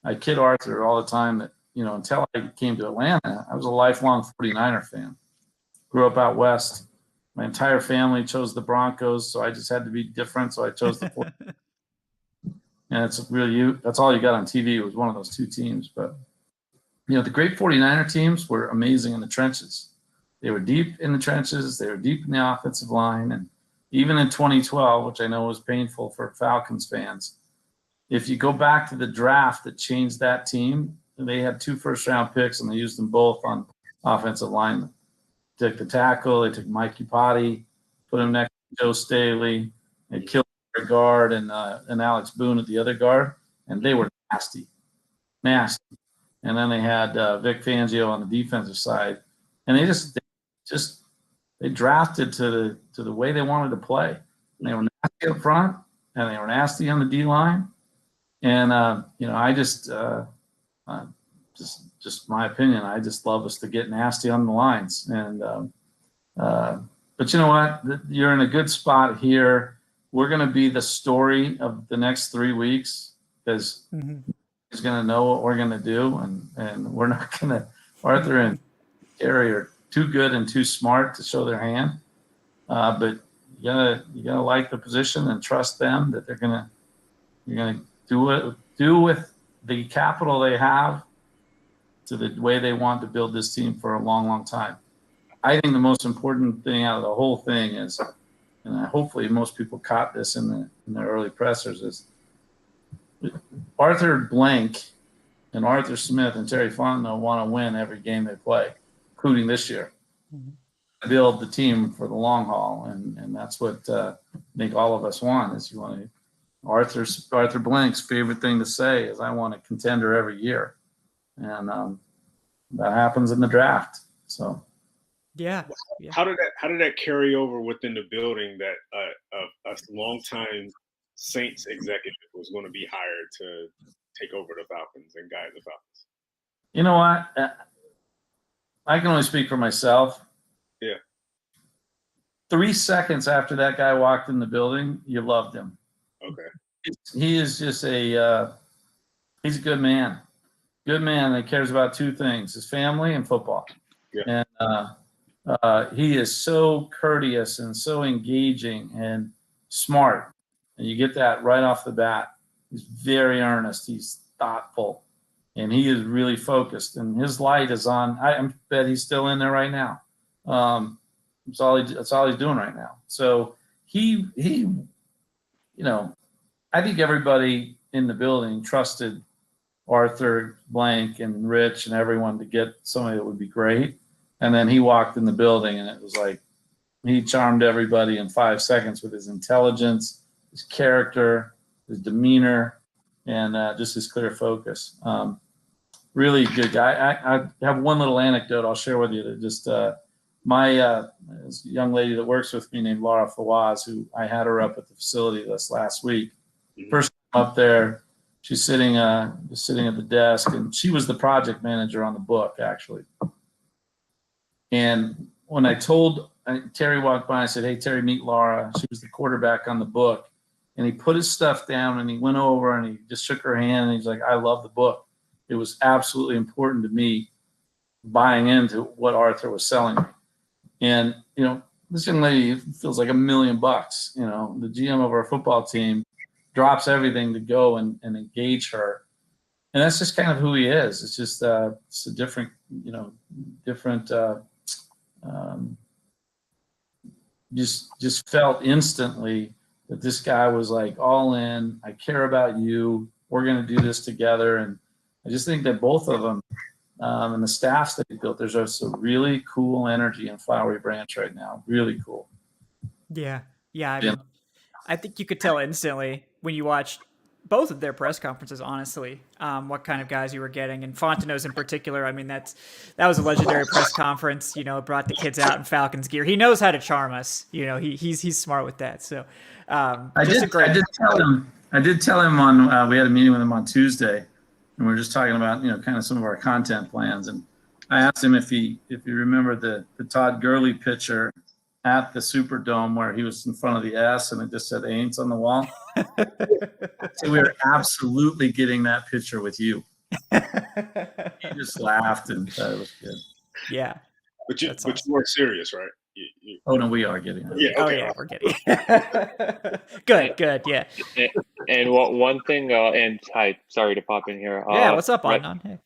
Speaker 2: I kid Arthur all the time that, until I came to Atlanta, I was a lifelong 49er fan. Grew up out west. My entire family chose the Broncos, so I just had to be different. So I chose the 49ers. And it's really that's all you got on TV was one of those two teams. But, the great 49er teams were amazing in the trenches. They were deep in the trenches. They were deep in the offensive line. And even in 2012, which I know was painful for Falcons fans, if you go back to the draft that changed that team, they had 2 first-round picks, and they used them both on offensive linemen. Took the tackle. They took Mike Iupati, put him next to Joe Staley. They killed their guard and Alex Boone at the other guard, and they were nasty. And then they had Vic Fangio on the defensive side, and they drafted to the way they wanted to play. And they were nasty up front, and they were nasty on the D line. And I just my opinion, I just love us to get nasty on the lines. And but you know what? You're in a good spot here. We're going to be the story of the next 3 weeks because he's going to know what we're going to do, and we're not going to. Arthur and Terry are too good and too smart to show their hand. But you gotta like the position and trust them that you're gonna do with the capital they have to the way they want to build this team for a long, long time. I think the most important thing out of the whole thing is, and hopefully most people caught this in the early pressers, is Arthur Blank and Arthur Smith and Terry Fontenot want to win every game they play, including this year. Build the team for the long haul, and that's what I think all of us want. Is you want to. Arthur Blank's favorite thing to say is, "I want a contender every year," and that happens in the draft. So,
Speaker 1: yeah.
Speaker 3: How did that carry over within the building that a longtime Saints executive was going to be hired to take over the Falcons and guide the Falcons?
Speaker 2: You know what? I can only speak for myself.
Speaker 3: Yeah.
Speaker 2: 3 seconds after that guy walked in the building, you loved him.
Speaker 3: Okay.
Speaker 2: He is just he's a good man. Good man that cares about 2 things: his family and football.
Speaker 3: Yeah.
Speaker 2: And he is so courteous and so engaging and smart. And you get that right off the bat. He's very earnest. He's thoughtful. And he is really focused. And his light is on. I bet he's still in there right now. That's all he's doing right now. So he I think everybody in the building trusted Arthur Blank and Rich and everyone to get somebody that would be great. And then he walked in the building, and it was like he charmed everybody in 5 seconds with his intelligence, his character, his demeanor, and just his clear focus. Really good guy. I have one little anecdote I'll share with you that just my young lady that works with me named Laura Fawaz, who I had her up at the facility this last week. First time up there, she's sitting at the desk, and she was the project manager on the book, actually. And when Terry walked by, I said, "Hey, Terry, meet Laura." She was the quarterback on the book. And he put his stuff down, and he went over, and he just shook her hand, and he's like, "I love the book. It was absolutely important to me buying into what Arthur was selling me." And, this young lady feels like $1 million. The GM of our football team drops everything to go and engage her. And that's just kind of who he is. It's just it's a different just felt instantly that this guy was like all in. I care about you. We're going to do this together. And I just think that both of them and the staffs that he built, there's just a really cool energy in Flowery Branch right now. Really cool.
Speaker 1: Yeah. I mean, I think you could tell instantly when you watched both of their press conferences, honestly, what kind of guys you were getting. And Fontenot's in particular, I mean, that was a legendary press conference, brought the kids out in Falcons gear. He knows how to charm us. He's smart with that. So
Speaker 2: I did tell him on we had a meeting with him on Tuesday, and we were just talking about kind of some of our content plans, and I asked him if he remembered the Todd Gurley picture at the Superdome where he was in front of the S and it just said Aints on the wall. So we were absolutely getting that picture with you. He just laughed and thought it was good.
Speaker 1: Yeah.
Speaker 3: But you
Speaker 1: That's
Speaker 3: you weren't serious, right?
Speaker 2: Oh no, we are getting it.
Speaker 3: Yeah.
Speaker 1: Oh
Speaker 3: Okay.
Speaker 1: yeah, we're getting. Good. Yeah.
Speaker 5: And one thing, and hi, sorry to pop in here.
Speaker 1: Yeah. What's up,
Speaker 5: Brett,
Speaker 1: Adnan? Hey.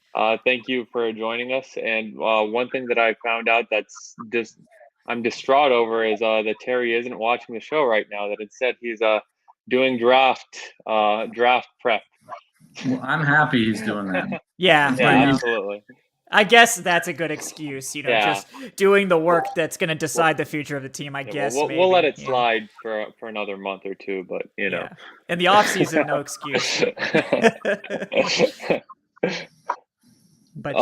Speaker 5: thank you for joining us. And one thing that I found out I'm distraught over is that Terry isn't watching the show right now. That instead he's doing draft prep.
Speaker 2: Well, I'm happy he's doing that.
Speaker 1: Yeah.
Speaker 5: Yeah,
Speaker 1: I know.
Speaker 5: absolutely.
Speaker 1: I guess that's a good excuse,
Speaker 5: Yeah.
Speaker 1: just doing the work that's going to decide the future of the team. I
Speaker 5: Yeah,
Speaker 1: guess
Speaker 5: we'll let it
Speaker 1: maybe,
Speaker 5: slide for another month or two, but you know.
Speaker 1: Yeah. In the off season, no excuse. But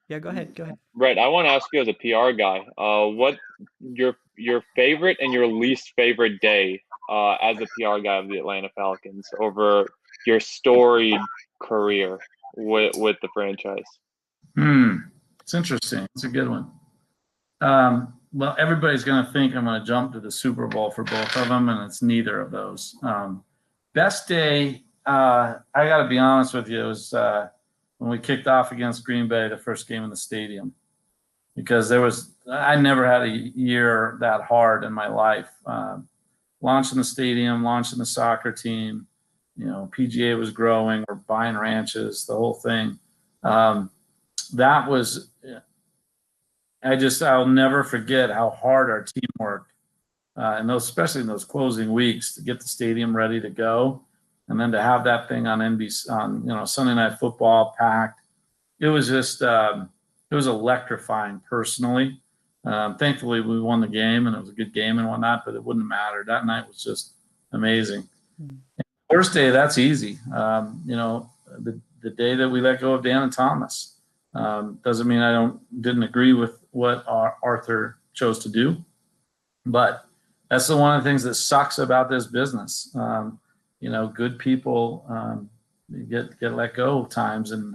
Speaker 1: yeah, go ahead.
Speaker 5: Brett, I want to ask you as a PR guy, what your favorite and your least favorite day as a PR guy of the Atlanta Falcons over your storied career with the franchise?
Speaker 2: It's interesting. It's a good one. Well, everybody's going to think I'm going to jump to the Super Bowl for both of them, and it's neither of those. Best day, I got to be honest with you, it was when we kicked off against Green Bay, the first game in the stadium, because I never had a year that hard in my life. Launching the stadium, launching the soccer team, PGA was growing, we're buying ranches, the whole thing. That was, I'll never forget how hard our team worked, and especially in those closing weeks to get the stadium ready to go, and then to have that thing on NBC on Sunday Night Football packed. It was just it was electrifying personally. Thankfully, we won the game and it was a good game and whatnot, but it wouldn't matter. That night was just amazing. First day, that's easy. The day that we let go of Dan and Thomas. Doesn't mean I didn't agree with what Arthur chose to do, but that's one of the things that sucks about this business. Good people get let go times, and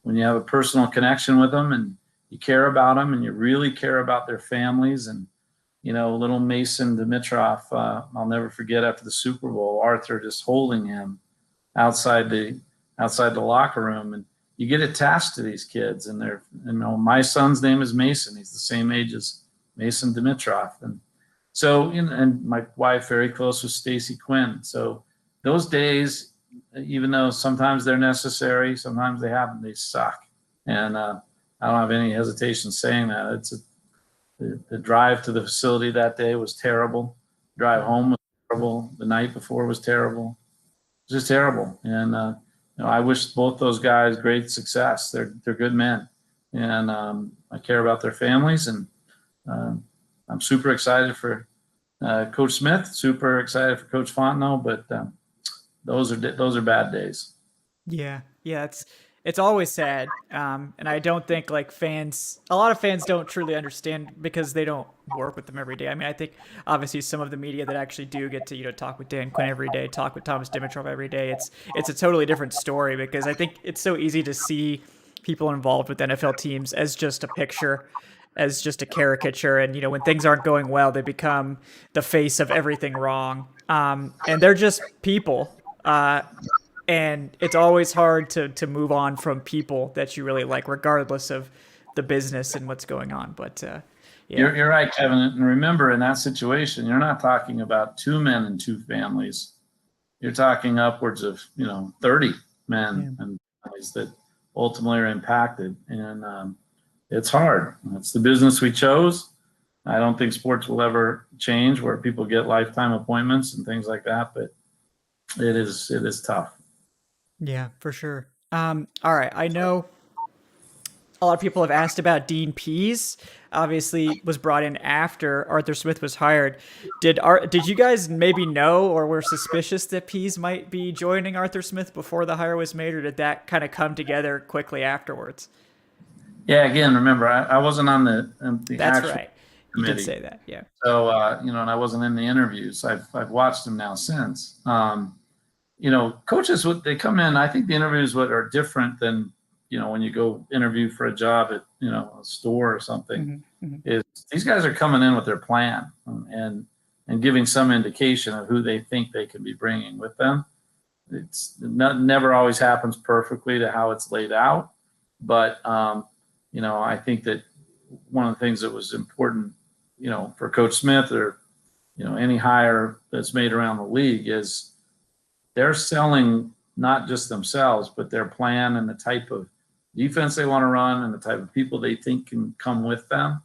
Speaker 2: when you have a personal connection with them and you care about them and you really care about their families, and little Mason Dimitrov, I'll never forget after the Super Bowl, Arthur just holding him outside the locker room, and you get attached to these kids, and my son's name is Mason. He's the same age as Mason Dimitrov. And so, and my wife very close with Stacy Quinn. So those days, even though sometimes they're necessary, sometimes they suck. And I don't have any hesitation saying that. The drive to the facility that day was terrible. Drive home was terrible. The night before was terrible. It was just terrible. And, I wish both those guys great success. They're good men, and I care about their families. And I'm super excited for Coach Smith. Super excited for Coach Fontenot. But those are bad days.
Speaker 1: Yeah. It's always sad, and I don't think a lot of fans don't truly understand because they don't work with them every day. I mean, I think obviously some of the media that actually do get to talk with Dan Quinn every day, talk with Thomas Dimitrov every day, it's a totally different story, because I think it's so easy to see people involved with NFL teams as just a picture, as just a caricature, and when things aren't going well, they become the face of everything wrong, and they're just people. And it's always hard to move on from people that you really like, regardless of the business and what's going on. But yeah.
Speaker 2: You're right, Kevin. And remember, in that situation, you're not talking about 2 men and 2 families. You're talking upwards of 30 men and families that ultimately are impacted. And it's hard. It's the business we chose. I don't think sports will ever change where people get lifetime appointments and things like that. But it is tough.
Speaker 1: Yeah, for sure. All right. I know a lot of people have asked about Dean Pease. Obviously was brought in after Arthur Smith was hired. Did you guys maybe know or were suspicious that Pease might be joining Arthur Smith before the hire was made, or did that kind of come together quickly afterwards?
Speaker 2: Yeah, again, remember, I wasn't on the
Speaker 1: That's
Speaker 2: actual
Speaker 1: right. You
Speaker 2: committee.
Speaker 1: did say that, yeah.
Speaker 2: So, and I wasn't in the interviews. I've watched them now since. Coaches, they come in, I think the interviews are different than, when you go interview for a job at, a store or something,
Speaker 1: Mhm.
Speaker 2: is these guys are coming in with their plan and giving some indication of who they think they can be bringing with them. It's never always happens perfectly to how it's laid out, but I think that one of the things that was important, for Coach Smith or any hire that's made around the league is they're selling not just themselves, but their plan and the type of defense they want to run and the type of people they think can come with them.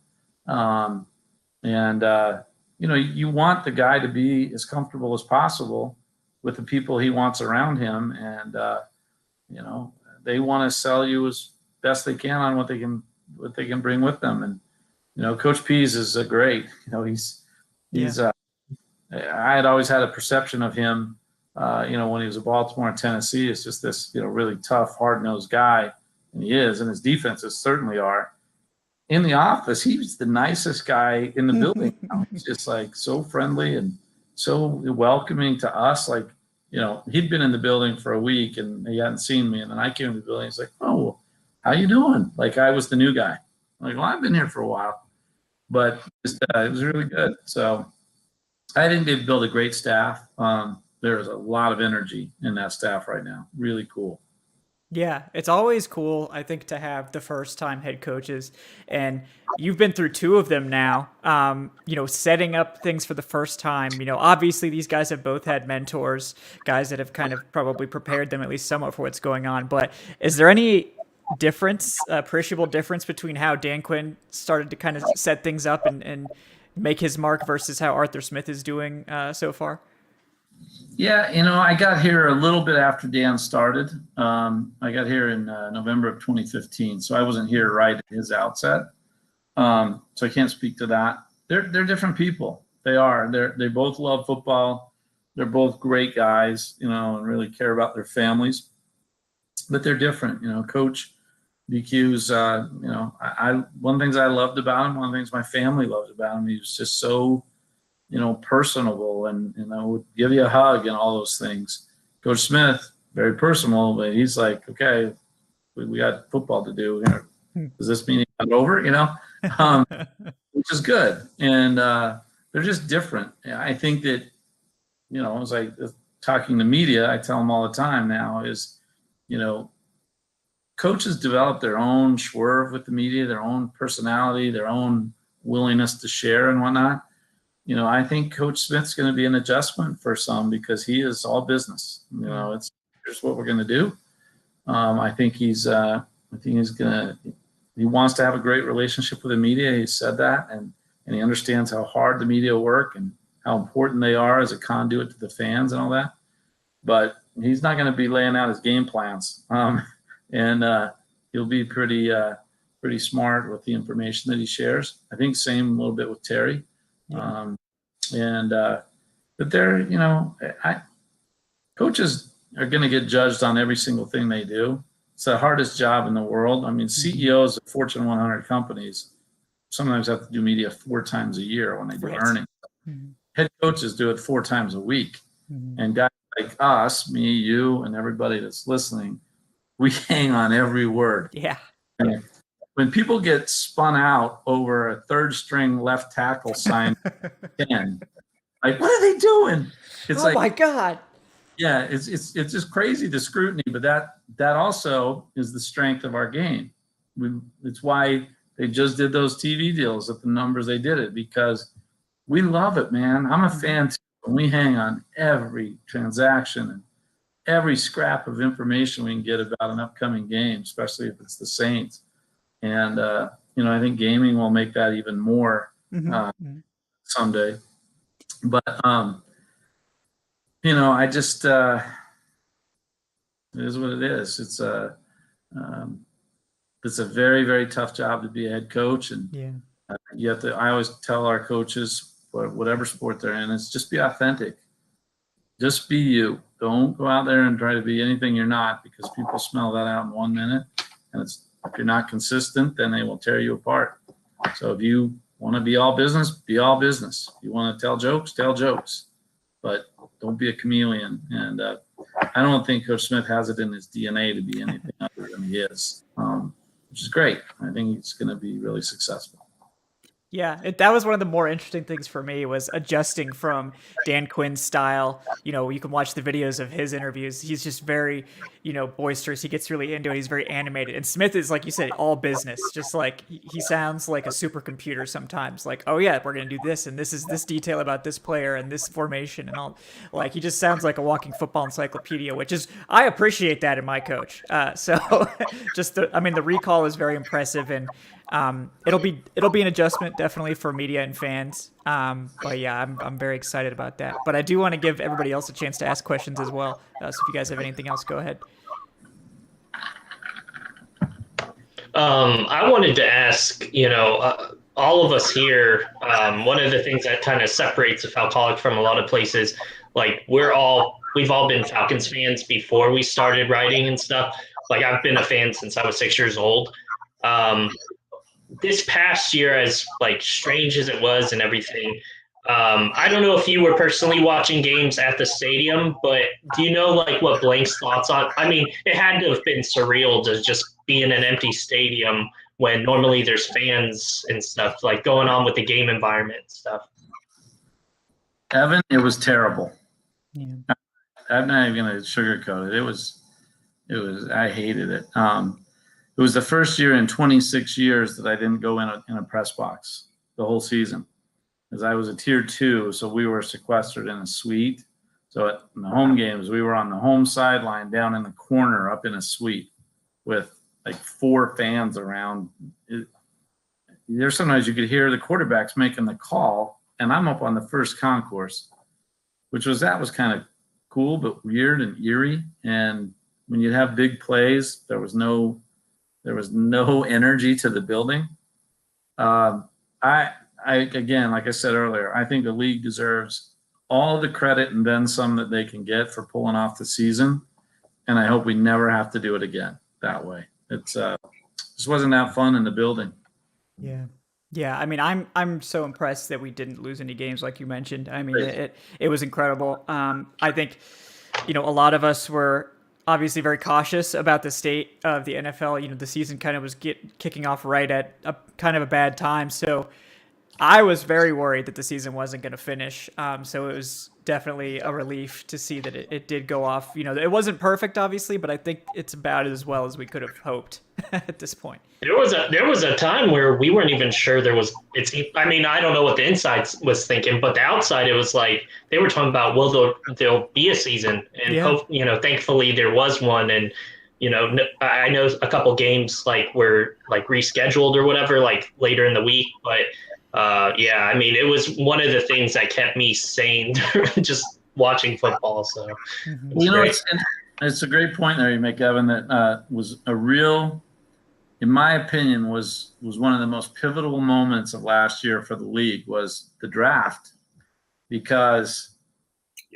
Speaker 2: You want the guy to be as comfortable as possible with the people he wants around him. And, they want to sell you as best they can on what they can bring with them. And, Coach Pease is great. I had always had a perception of him, when he was at Baltimore and Tennessee, it's just this, really tough, hard-nosed guy. And he is, and his defenses certainly are. In the office, he was the nicest guy in the building. He's just like so friendly and so welcoming to us. Like, he'd been in the building for a week and he hadn't seen me. And then I came to the building. He's like, "Oh, how you doing?" Like I was the new guy. I'm like, "Well, I've been here for a while," but it was really good. So I think they've built a great staff. There's a lot of energy in that staff right now. Really cool.
Speaker 1: Yeah, it's always cool, I think, to have the first-time head coaches, and you've been through two of them now. Setting up things for the first time. Obviously these guys have both had mentors, guys that have kind of probably prepared them at least somewhat for what's going on. But is there any difference, appreciable difference between how Dan Quinn started to kind of set things up and make his mark versus how Arthur Smith is doing so far?
Speaker 2: Yeah, I got here a little bit after Dan started. I got here in November of 2015, so I wasn't here right at his outset. So I can't speak to that. They're different people. They are. They both love football. They're both great guys, and really care about their families. But they're different. Coach BQ's. One of the things I loved about him, one of the things my family loved about him, he was just so personable and would give you a hug and all those things. Coach Smith, very personal, but he's like, "Okay, we got football to do. Does this mean it's not over?" Which is good. And they're just different. I think that, as I talking to media, I tell them all the time now is, coaches develop their own swerve with the media, their own personality, their own willingness to share and whatnot. I think Coach Smith's going to be an adjustment for some because he is all business. Here's what we're going to do. I think he wants to have a great relationship with the media. He said that, and he understands how hard the media work and how important they are as a conduit to the fans and all that. But he's not going to be laying out his game plans. And he'll be pretty smart with the information that he shares. I think same a little bit with Terry.
Speaker 1: Yeah.
Speaker 2: But coaches are going to get judged on every single thing they do. It's the hardest job in the world. I mean, CEOs of Fortune 100 companies sometimes have to do media 4 times a year when they do earnings.
Speaker 1: Mm-hmm.
Speaker 2: Head coaches do it 4 times a week.
Speaker 1: Mm-hmm.
Speaker 2: And guys like us, me, you, and everybody that's listening, we hang on every word.
Speaker 1: Yeah.
Speaker 2: And when people get spun out over a third string left tackle sign 10, like, what are they doing? It's
Speaker 1: my God.
Speaker 2: Yeah, it's just crazy, the scrutiny, but that also is the strength of our game. It's why they just did those TV deals at the numbers they did it, because we love it, man. I'm a fan too. And we hang on every transaction and every scrap of information we can get about an upcoming game, especially if it's the Saints. And I think gaming will make that even more someday. But I just it is what it is. It's a very, very tough job to be a head coach, and you have to. I always tell our coaches, whatever sport they're in, is just be authentic. Just be you. Don't go out there and try to be anything you're not, because people smell that out in 1 minute. And if you're not consistent, then they will tear you apart. So if you want to be all business, be all business. If you want to tell jokes, but don't be a chameleon. And I don't think Coach Smith has it in his DNA to be anything other than he is, which is great. I think he's going to be really successful.
Speaker 1: Yeah, that was one of the more interesting things for me, was adjusting from Dan Quinn's style. You know, you can watch the videos of his interviews. He's just very, boisterous. He gets really into it. He's very animated. And Smith is, like you said, all business. Just like he sounds like a supercomputer sometimes. Like, oh yeah, we're gonna do this, and this is this detail about this player and this formation and all. Like, he just sounds like a walking football encyclopedia, which is, I appreciate that in my coach. So the recall is very impressive, and it'll be an adjustment definitely for media and fans. But yeah, I'm very excited about that. But I do want to give everybody else a chance to ask questions as well. So if you guys have anything else, go ahead.
Speaker 4: I wanted to ask, all of us here, one of the things that kind of separates the Falcoholic from a lot of places, like we've all been Falcons fans before we started writing and stuff. Like, I've been a fan since I was 6 years old. This past year, as like strange as it was and everything, I don't know if you were personally watching games at the stadium, but do you know like what Blank's thoughts on? I mean, it had to have been surreal to just be in an empty stadium when normally there's fans and stuff like going on with the game environment and stuff.
Speaker 2: Evan, it was terrible.
Speaker 1: Yeah.
Speaker 2: I'm not even going to sugarcoat it. It was. I hated it. It was the first year in 26 years that I didn't go in a press box the whole season, because I was a tier 2, so we were sequestered in a suite. So at the home games, we were on the home sideline down in the corner up in a suite with like 4 fans around. There's sometimes you could hear the quarterbacks making the call, and I'm up on the first concourse, that was kind of cool but weird and eerie. And when you have big plays, there was no energy to the building. I again, like I said earlier, I think the league deserves all the credit and then some that they can get for pulling off the season. And I hope we never have to do it again that way. It's just wasn't that fun in the building.
Speaker 1: Yeah. Yeah. I mean, I'm so impressed that we didn't lose any games, like you mentioned. I mean, it was incredible. I think, a lot of us were obviously very cautious about the state of the NFL. The season kind of was kicking off right at a kind of a bad time. So I was very worried that the season wasn't going to finish. So it was definitely a relief to see that it did go off. It wasn't perfect, obviously, but I think it's about as well as we could have hoped at this point.
Speaker 4: There was a time where we weren't even sure there was. I don't know what the inside was thinking, but the outside, it was like they were talking about, well, there'll be a season, and thankfully there was one, and I know a couple games like were like rescheduled or whatever, like later in the week, but. It was one of the things that kept me sane just watching football. So,
Speaker 2: it's a great point there you make, Evan, that was a real, in my opinion, was one of the most pivotal moments of last year for the league was the draft, because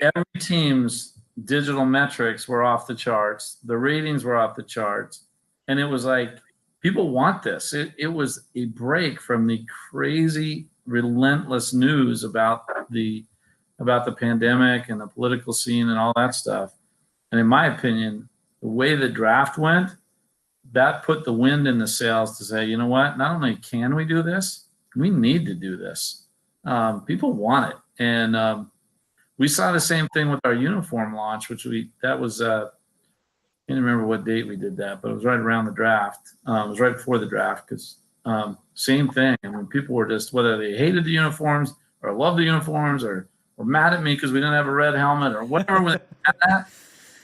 Speaker 2: every team's digital metrics were off the charts. The ratings were off the charts. And it was like, people want this. It was a break from the crazy, relentless news about the pandemic and the political scene and all that stuff. And in my opinion, the way the draft went, that put the wind in the sails to say, you know what? Not only can we do this, we need to do this. People want it, and we saw the same thing with our uniform launch, that was. I can't remember what date we did that, but it was right around the draft. It was right before the draft, because same thing. I mean, people were just, whether they hated the uniforms or loved the uniforms or were mad at me because we didn't have a red helmet or whatever,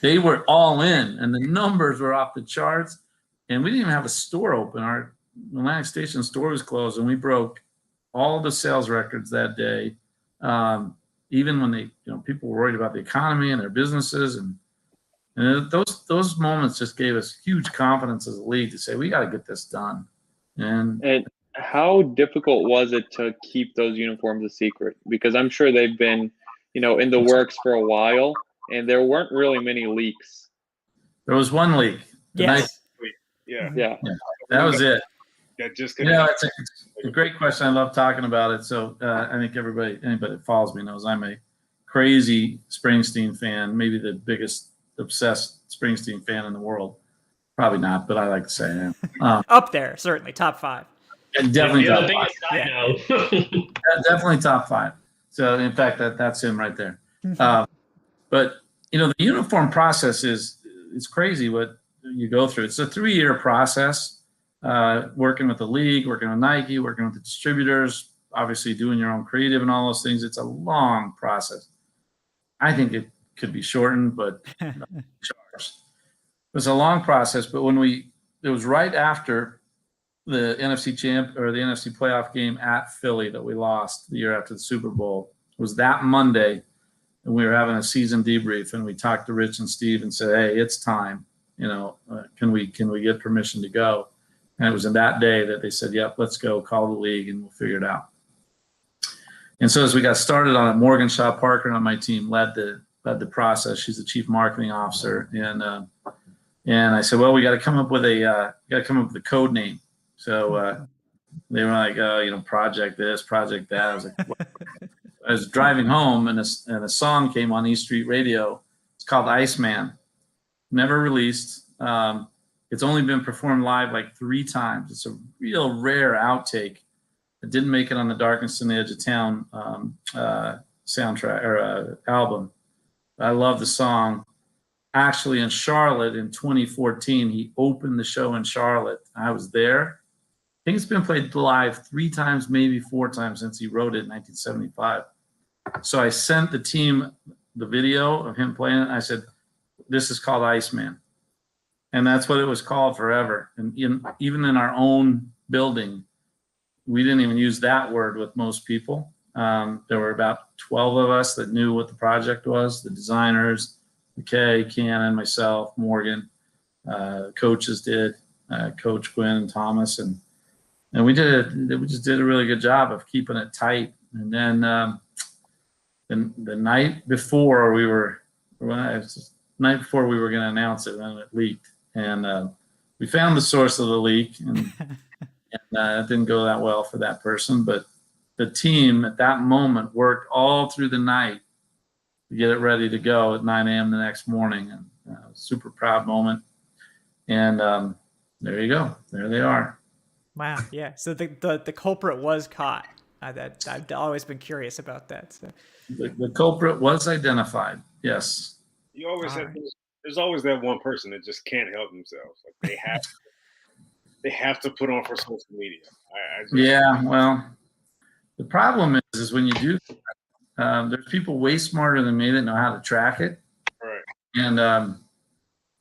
Speaker 2: they were all in, and the numbers were off the charts. And we didn't even have a store open. Our Atlantic Station store was closed, and we broke all the sales records that day. Even when people were worried about the economy and their businesses, and those moments just gave us huge confidence as a league to say, we got to get this done.
Speaker 5: And how difficult was it to keep those uniforms a secret? Because I'm sure they've been, in the works for a while, and there weren't really many leaks.
Speaker 2: There was one leak.
Speaker 1: Yes.
Speaker 3: Yeah.
Speaker 2: That was it.
Speaker 3: That just
Speaker 2: it's a great question. I love talking about it. So I think anybody that follows me knows I'm a crazy Springsteen fan, maybe the biggest obsessed Springsteen fan in the world. Probably not, but I like to say I am.
Speaker 1: Up there, certainly top 5.
Speaker 2: Definitely
Speaker 4: You're the
Speaker 2: top
Speaker 4: biggest I
Speaker 1: Yeah.
Speaker 4: know.
Speaker 2: definitely top 5. So in fact, that's him right there. But the uniform process is crazy what you go through. It's a 3-year process, working with the league, working with Nike, working with the distributors, obviously doing your own creative and all those things. It's a long process. I think it could be shortened, but charged. It was a long process, but it was right after the NFC champ or the NFC playoff game at Philly that we lost the year after the Super Bowl. It was that Monday, and we were having a season debrief, and we talked to Rich and Steve and said, "Hey, it's time. Can we get permission to go?" And it was in that day that they said, "Yep, let's go. Call the league, and we'll figure it out." And so as we got started on it, Morgan Shaw Parker on my team led the process. She's the chief marketing officer, and I said, "Well, we got to come up with a code name." So they were like, project this, project that. I was like, what? I was driving home, and a song came on East Street Radio. It's called Iceman. Never released. It's only been performed live like 3 times. It's a real rare outtake. It didn't make it on the Darkness on the Edge of Town soundtrack or album. I love the song. Actually, in Charlotte in 2014, he opened the show in Charlotte. I was there. I think it's been played live 3 times, maybe 4 times since he wrote it in 1975. So I sent the team the video of him playing it. I said, "This is called Iceman." And that's what it was called forever. And even in our own building, we didn't even use that word with most people. There were about 12 of us that knew what the project was, the designers, McKay, Cannon, myself, Morgan, coaches did, Coach Quinn and Thomas. And we just did a really good job of keeping it tight. And then the night before we were going to announce it, and it leaked. And we found the source of the leak, and it didn't go that well for that person. But the team at that moment worked all through the night to get it ready to go at 9 a.m. the next morning. And super proud moment. And there you go. There they are.
Speaker 1: Wow. Yeah. So the culprit was caught. I've always been curious about that. So.
Speaker 2: The culprit was identified. Yes.
Speaker 3: You always there's always that one person that just can't help themselves. Like they have to put on for social media.
Speaker 2: Yeah. Well, the problem is when you do, there's people way smarter than me that know how to track it.
Speaker 3: Right.
Speaker 2: And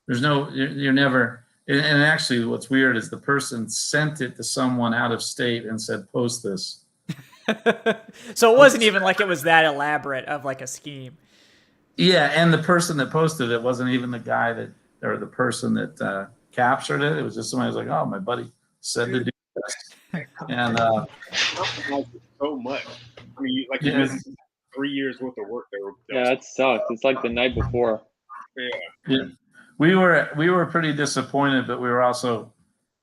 Speaker 2: you're never. And actually, what's weird is the person sent it to someone out of state and said, "Post this."
Speaker 1: So it wasn't even like it was that elaborate of like a scheme.
Speaker 2: Yeah, and the person that posted it wasn't even the guy or the person that captured it. It was just somebody who's like, "Oh, my buddy said to do this," and
Speaker 3: so much. I mean, you missed 3 years worth of work there.
Speaker 5: Yeah, it sucked. It's like the night before.
Speaker 2: Yeah. We were pretty disappointed, but we were also,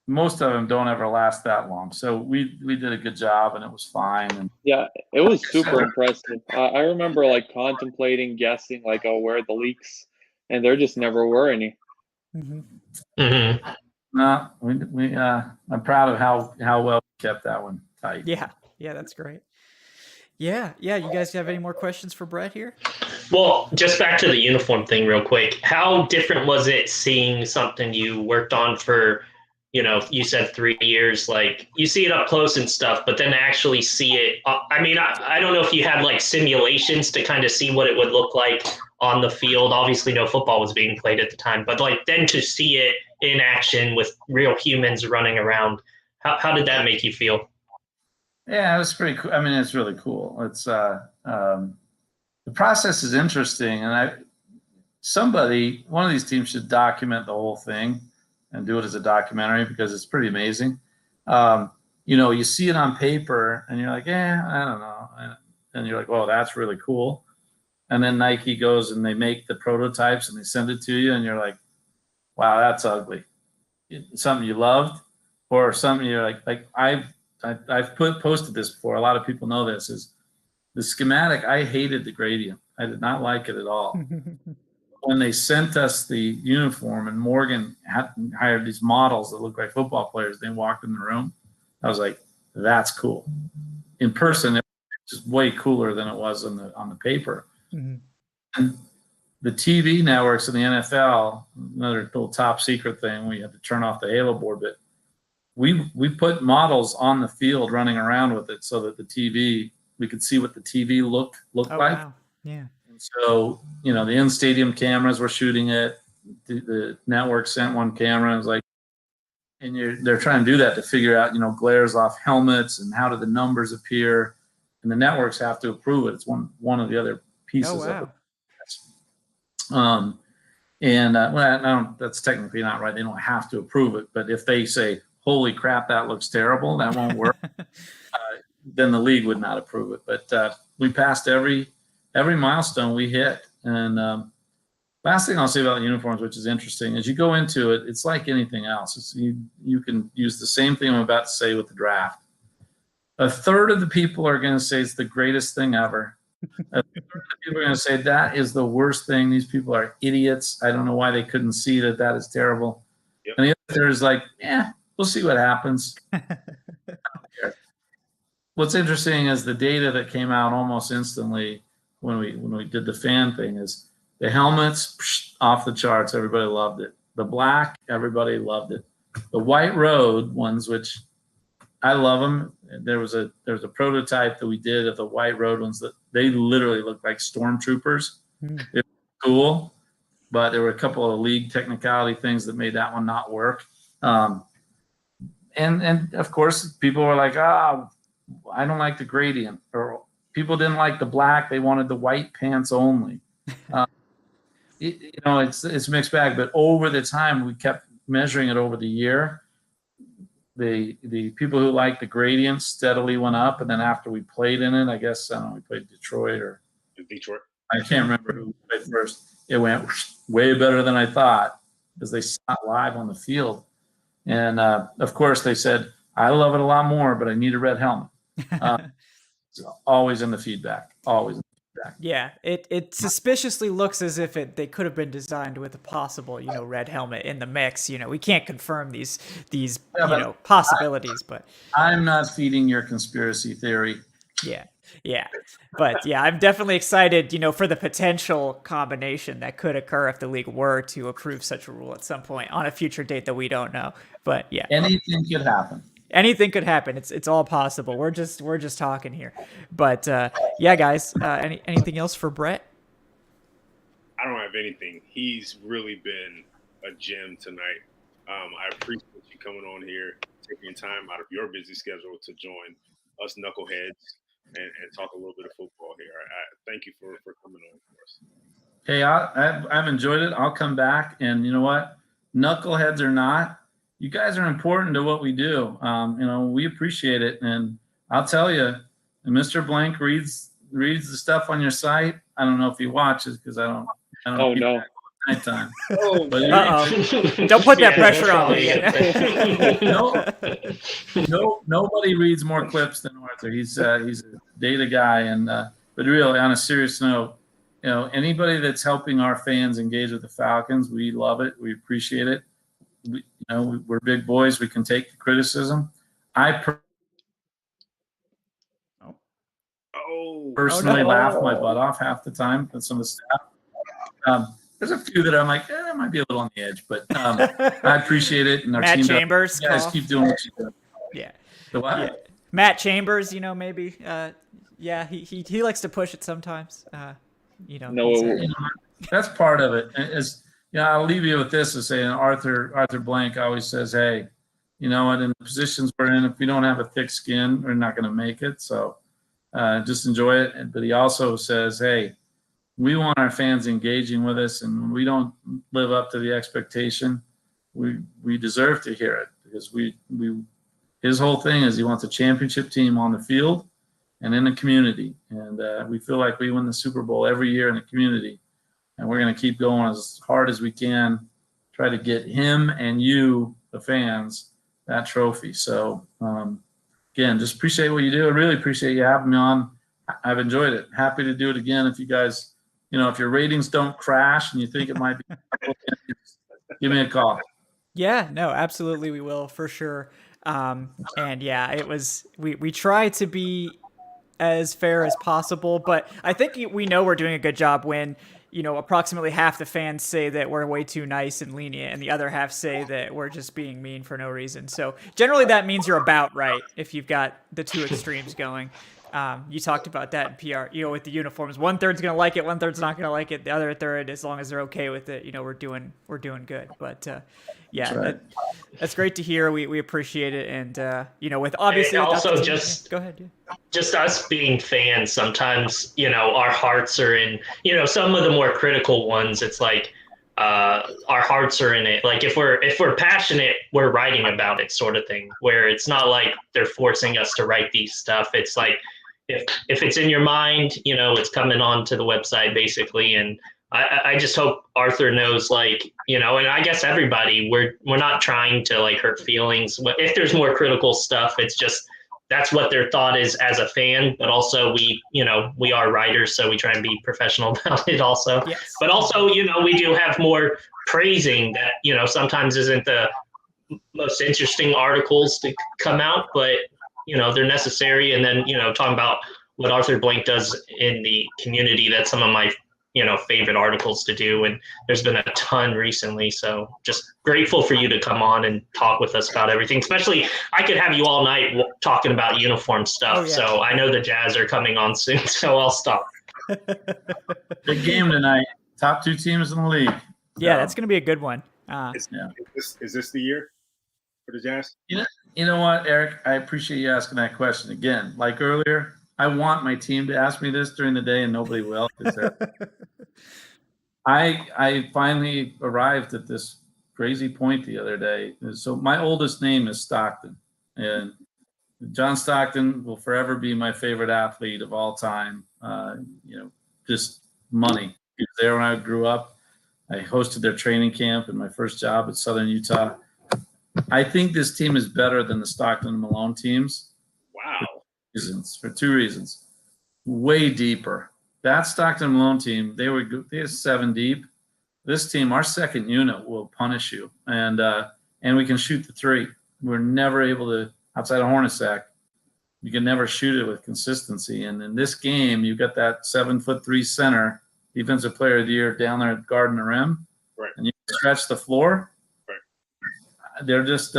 Speaker 2: most of them don't ever last that long. So we did a good job, and it was fine. And
Speaker 5: yeah, it was super impressive. I remember contemplating, guessing where are the leaks, and there just never were any.
Speaker 1: Mm-hmm.
Speaker 4: Mm-hmm.
Speaker 2: No, I'm proud of how well we kept that one tight.
Speaker 1: Yeah, that's great. Yeah. You guys have any more questions for Brett here?
Speaker 4: Well, just back to the uniform thing real quick. How different was it seeing something you worked on for, you said 3 years, like you see it up close and stuff, but then actually see it. I mean, I don't know if you had simulations to kind of see what it would look like on the field. Obviously no football was being played at the time, but then to see it in action with real humans running around, how did that make you feel?
Speaker 2: Yeah, it was pretty cool. I mean, it's really cool. It's the process is interesting, and one of these teams should document the whole thing and do it as a documentary because it's pretty amazing. You see it on paper and you're like, I don't know. And you're like, oh, that's really cool. And then Nike goes and they make the prototypes and they send it to you and you're like, wow, that's ugly. Something you loved or something you're like I've posted this before. A lot of people know this is the schematic. I hated the gradient. I did not like it at all. when they sent us the uniform and Morgan had hired these models that looked like football players, they walked in the room. I was like, that's cool. In person, it was just way cooler than it was on the paper.
Speaker 1: Mm-hmm.
Speaker 2: And the TV networks in the NFL, another little top secret thing, we had to turn off the Halo board, but we put models on the field running around with it so that the TV, we could see what the TV looked
Speaker 1: Oh,
Speaker 2: like.
Speaker 1: wow. Yeah.
Speaker 2: And so, the in-stadium cameras were shooting it. The network sent one camera. It was like, and they're trying to do that to figure out, glares off helmets and how do the numbers appear. And the networks have to approve it. It's one of the other pieces
Speaker 1: Oh, wow.
Speaker 2: of it. That's technically not right. They don't have to approve it, but if they say, "Holy crap, that looks terrible," that won't work. Then the league would not approve it. But we passed every milestone we hit. And last thing I'll say about uniforms, which is interesting, as you go into it, it's like anything else. You can use the same thing I'm about to say with the draft. A third of the people are going to say it's the greatest thing ever. A third of the people are going to say that is the worst thing. These people are idiots. I don't know why they couldn't see that is terrible.
Speaker 3: Yep.
Speaker 2: And the other third is like, we'll see what happens. What's interesting is the data that came out almost instantly when we did the fan thing is the helmets off the charts. Everybody loved it. The black, everybody loved it. The white road ones, which I love them. There was a prototype that we did of the white road ones that they literally looked like stormtroopers.
Speaker 1: Mm.
Speaker 2: It was cool, but there were a couple of league technicality things that made that one not work. And of course, people were like, I don't like the gradient, or people didn't like the black. They wanted the white pants only. It's a mixed bag, but over the time, we kept measuring it over the year. The people who liked the gradient steadily went up, and then after we played in it, I guess, I don't know, we played Detroit. I can't remember who played first. It went way better than I thought because they saw it live on the field. And of course, they said, I love it a lot more, but I need a red helmet. Always in the feedback. Always in the feedback.
Speaker 1: Yeah, it suspiciously looks as if they could have been designed with a possible, red helmet in the mix. We can't confirm these possibilities, but
Speaker 2: I'm not feeding your conspiracy theory.
Speaker 1: Yeah. But yeah, I'm definitely excited, for the potential combination that could occur if the league were to approve such a rule at some point on a future date that we don't know. But yeah,
Speaker 2: anything could happen.
Speaker 1: Anything could happen. It's all possible. We're just talking here. But yeah, guys, anything else for Brett?
Speaker 3: I don't have anything. He's really been a gem tonight. I appreciate you coming on here, taking time out of your busy schedule to join us knuckleheads and talk a little bit of football here. I thank you for coming on for us.
Speaker 2: Hey, I've enjoyed it. I'll come back, and you know what? Knuckleheads or not, you guys are important to what we do. We appreciate it, and I'll tell you, Mr. Blank reads the stuff on your site. I don't know if he watches because I don't.
Speaker 5: Oh no.
Speaker 2: Nighttime.
Speaker 3: Oh,
Speaker 2: but
Speaker 1: don't put that pressure on
Speaker 2: me. Nobody reads more clips than Arthur. He's a data guy, and but really, on a serious note, anybody that's helping our fans engage with the Falcons, we love it. We appreciate it. We're big boys. We can take the criticism. I personally laugh my butt off half the time at some of the stuff. There's a few that I'm like, that might be a little on the edge, but I appreciate it. And our
Speaker 1: Matt
Speaker 2: team
Speaker 1: Chambers,
Speaker 2: you guys keep doing what you do.
Speaker 1: Yeah.
Speaker 2: The what?
Speaker 1: Yeah. Matt Chambers, maybe. Yeah, he likes to push it sometimes.
Speaker 5: No.
Speaker 2: That's part of it. I'll leave you with this as saying Arthur Blank always says, hey, in the positions we're in, if we don't have a thick skin, we're not going to make it. So just enjoy it. But he also says, hey, we want our fans engaging with us, and when we don't live up to the expectation, we deserve to hear it, because his whole thing is he wants a championship team on the field and in the community. And we feel like we win the Super Bowl every year in the community. And we're going to keep going as hard as we can, try to get him and you, the fans, that trophy. So, again, just appreciate what you do. I really appreciate you having me on. I've enjoyed it. Happy to do it again if you guys, if your ratings don't crash and you think it might be, give me a call.
Speaker 1: Yeah, no, absolutely, we will for sure. And yeah, we try to be as fair as possible, but I think we know we're doing a good job when approximately half the fans say that we're way too nice and lenient, and the other half say that we're just being mean for no reason. So generally, that means you're about right if you've got the two extremes going. You talked about that in PR, with the uniforms. 1/3's going to like it, 1/3's not going to like it. The other third, as long as they're okay with it, we're doing good. But yeah,
Speaker 2: That's right.
Speaker 1: that's great to hear. We appreciate it, and with obviously
Speaker 4: And
Speaker 1: without
Speaker 4: also
Speaker 1: the team-
Speaker 4: just-
Speaker 1: go ahead. Yeah.
Speaker 4: Just us being fans, sometimes our hearts are in some of the more critical ones. It's like our hearts are in it. Like if we're passionate, we're writing about it, sort of thing. Where it's not like they're forcing us to write these stuff. It's like if it's in your mind, it's coming on to the website basically. And I just hope Arthur knows, and I guess everybody, we're not trying to hurt feelings. If there's more critical stuff, it's just that's what their thought is as a fan. But also we are writers, so we try and be professional about it also.
Speaker 1: Yes.
Speaker 4: But also, we do have more praising that, sometimes isn't the most interesting articles to come out, but they're necessary. And then, talking about what Arthur Blank does in the community, that's some of my favorite articles to do, and there's been a ton recently, so just grateful for you to come on and talk with us about everything. Especially, I could have you all night talking about uniform stuff.
Speaker 1: Oh, yeah.
Speaker 4: So I know the Jazz are coming on soon, so I'll stop.
Speaker 2: Big game tonight. Top 2 teams in the league.
Speaker 1: Yeah,
Speaker 2: So,
Speaker 1: that's going to be a good one.
Speaker 3: Is this the year for the Jazz?
Speaker 2: You know what, Eric? I appreciate you asking that question again. Like earlier, I want my team to ask me this during the day, and nobody will. 'Cause I finally arrived at this crazy point the other day. So my oldest name is Stockton, and John Stockton will forever be my favorite athlete of all time. Just money. He was there when I grew up. I hosted their training camp in my first job at Southern Utah. I think this team is better than the Stockton and Malone teams.
Speaker 3: Wow.
Speaker 2: For 2 reasons. Way deeper. That Stockton Malone team, they had 7 deep. This team, our second unit, will punish you, and we can shoot the 3. We're never able to, outside of Hornacek, you can never shoot it with consistency. And in this game, you've got that 7'3" center, defensive player of the year down there guarding the rim,
Speaker 3: Right.
Speaker 2: and you stretch the floor.
Speaker 3: Right.
Speaker 2: They're just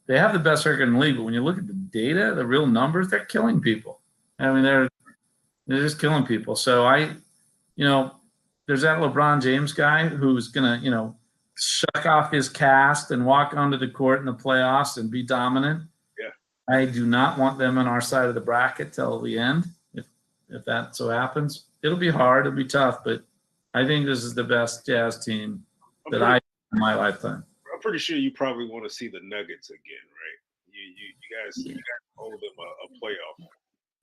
Speaker 2: they have the best record in the league, but when you look at the data, the real numbers, they're killing people. I mean, they're just killing people. So there's that LeBron James guy who's gonna, shuck off his cast and walk onto the court in the playoffs and be dominant.
Speaker 3: Yeah.
Speaker 2: I do not want them on our side of the bracket till the end. If that so happens, it'll be hard, it'll be tough, but I think this is the best Jazz team that I in my lifetime.
Speaker 3: I'm pretty sure you probably want to see the Nuggets again, right? You guys owe them a playoff.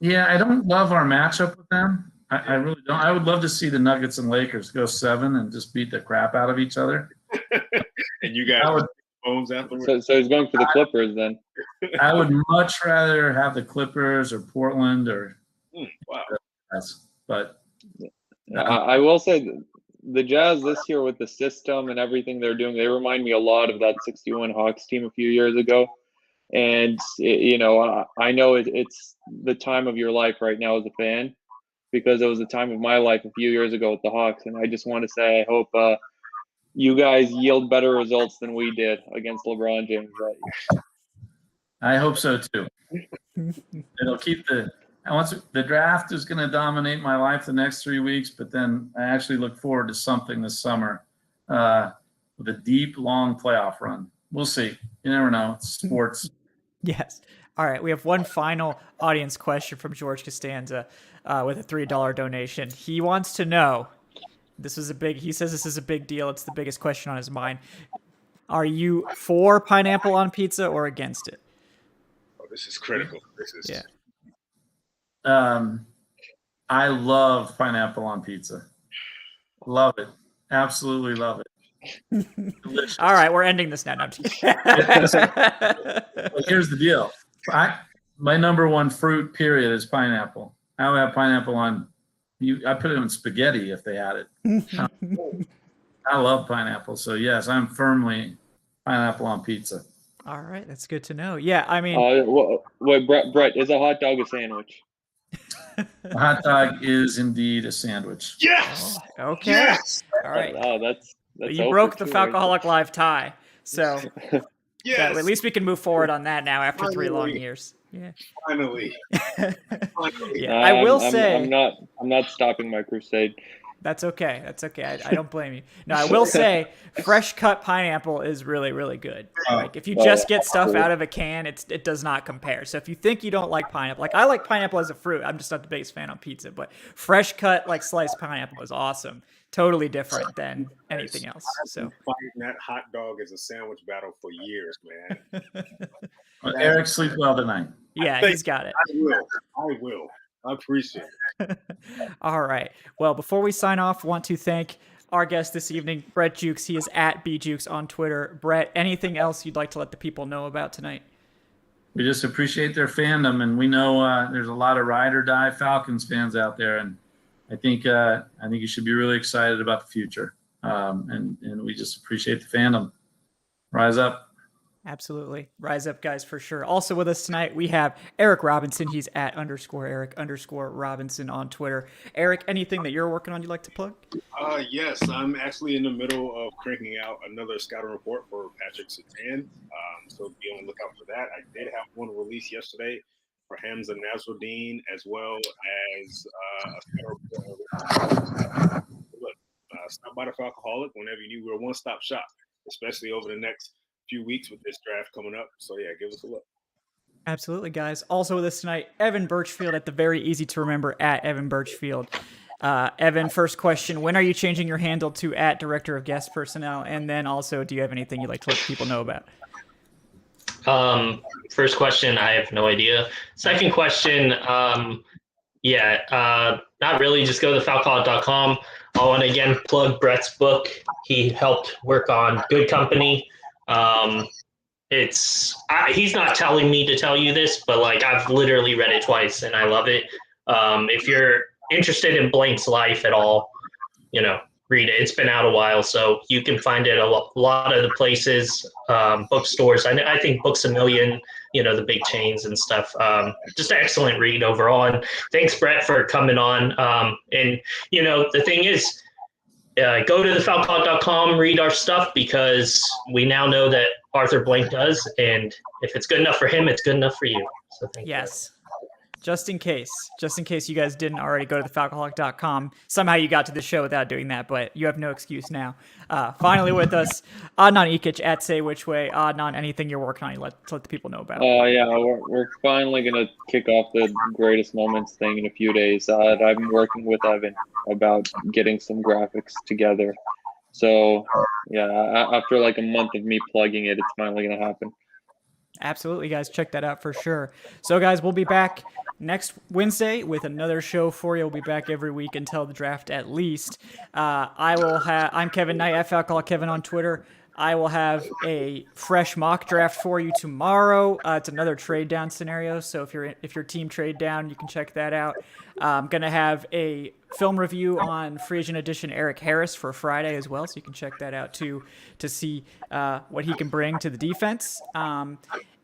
Speaker 2: Yeah, I don't love our matchup with them. I really don't. I would love to see the Nuggets and Lakers go 7 and just beat the crap out of each other.
Speaker 3: And you guys
Speaker 2: I would-
Speaker 3: phones afterwards.
Speaker 5: So he's going for the Clippers then.
Speaker 2: I would much rather have the Clippers or Portland or
Speaker 3: Wow.
Speaker 2: but
Speaker 5: I will say the Jazz this year with the system and everything they're doing, they remind me a lot of that 61 Hawks team a few years ago. And, I know it's the time of your life right now as a fan, because it was the time of my life a few years ago with the Hawks. And I just want to say I hope you guys yield better results than we did against LeBron James that year.
Speaker 2: I hope so too. It'll keep the draft is going to dominate my life the next 3 weeks, but then I actually look forward to something this summer with a deep, long playoff run. We'll see. You never know. It's sports.
Speaker 1: Yes. All right. We have one final audience question from George Costanza with a $3 donation. He wants to know, he says this is a big deal. It's the biggest question on his mind. Are you for pineapple on pizza or against it?
Speaker 3: Oh, this is critical. This is
Speaker 1: Yeah.
Speaker 2: I love pineapple on pizza. Love it. Absolutely love it. Delicious.
Speaker 1: All right. We're ending this now. No, I'm just kidding.
Speaker 2: But here's the deal. My number one fruit, period, is pineapple. I would have pineapple on I put it in spaghetti if they had it. I love pineapple. So yes, I'm firmly pineapple on pizza.
Speaker 1: All right, that's good to know. Yeah, I mean,
Speaker 5: Wait, Brett, is a hot dog a sandwich?
Speaker 2: A hot dog is indeed a sandwich.
Speaker 3: Yes.
Speaker 1: okay.
Speaker 3: Yes.
Speaker 1: All right.
Speaker 5: Oh, that's
Speaker 1: You
Speaker 5: 0
Speaker 1: broke
Speaker 5: for
Speaker 1: the
Speaker 5: 2 right
Speaker 1: Falcoholic Live tie. So
Speaker 3: Yes.
Speaker 1: at least we can move forward on that now after 3 long
Speaker 3: Finally.
Speaker 1: years. Yeah.
Speaker 3: Finally. Finally.
Speaker 1: Yeah. I will
Speaker 5: I'm
Speaker 1: say
Speaker 5: I'm not stopping my crusade.
Speaker 1: that's okay. That's okay. I don't blame you. No, I will say fresh cut pineapple is really, really good. Like if you just get stuff out of a can, it does not compare. So if you think you don't like pineapple, like I like pineapple as a fruit, I'm just not the biggest fan on pizza, but fresh cut like sliced pineapple is awesome. Totally different than anything else. So
Speaker 3: Fighting that hot dog as a sandwich battle for years, man.
Speaker 2: Well, Eric, sleep well tonight.
Speaker 1: yeah, he's got it.
Speaker 3: I will. I appreciate it.
Speaker 1: All right. Well, before we sign off, want to thank our guest this evening, Brett Jukes. He is at BJukes on Twitter. Brett, anything else you'd like to let the people know about tonight?
Speaker 2: We just appreciate their fandom, and we know there's a lot of ride or die Falcons fans out there, and I think you should be really excited about the future. And we just appreciate the fandom. Rise up.
Speaker 1: Absolutely. Rise up, guys, for sure. Also with us tonight, we have Eric Robinson. He's at _Eric_Robinson on Twitter. Eric, anything that you're working on you'd like to plug?
Speaker 3: Yes, I'm actually in the middle of cranking out another scouting report for Patrick Surtain. So be on the lookout for that. I did have one released yesterday for Hamza Nasruddin, as well as a scouting report. Look, stop by the Falcoholic whenever you need. We're a one-stop shop, especially over the next few weeks with this draft coming up. So yeah, give us a look.
Speaker 1: Absolutely, guys. Also with us tonight, Evan Birchfield at the very easy to remember at Evan Birchfield. Evan, first question, when are you changing your handle to at Director of Guest Personnel? And then also, do you have anything you'd like to let people know about?
Speaker 4: First question, I have no idea. Second question, not really. Just go to falcoholic.com. I want to again plug Brett's book. He helped work on Good Company. He's not telling me to tell you this, but like I've literally read it twice and I love it. If you're interested in Blank's life at all, read it. It's been out a while, so you can find it a lot of the places, bookstores. I think Books A Million, the big chains and stuff. Just an excellent read overall. And thanks, Brett, for coming on. And the thing is, go to thefalcon.com, read our stuff, because we now know that Arthur Blank does, and if it's good enough for him, it's good enough for you. So thank you.
Speaker 1: Yes. Just in case you guys didn't already go to thefalcoholic.com. Somehow you got to the show without doing that, but you have no excuse now. Finally with us, Adnan Ikic at Say Which Way. Adnan, anything you're working on, to let the people know about?
Speaker 5: We're finally going to kick off the Greatest Moments thing in a few days. I'm working with Evan about getting some graphics together. So, after like a month of me plugging it, it's finally going to happen.
Speaker 1: Absolutely, guys. Check that out for sure. So, guys, we'll be back next Wednesday with another show for you. We'll be back every week until the draft at least. I'm Kevin Knight at Falcoholic Kevin on Twitter. I will have a fresh mock draft for you tomorrow. It's another trade down scenario. So if your team trade down, you can check that out. I'm going to have a film review on Free Agent Edition Eric Harris for Friday as well. So you can check that out too, to see what he can bring to the defense.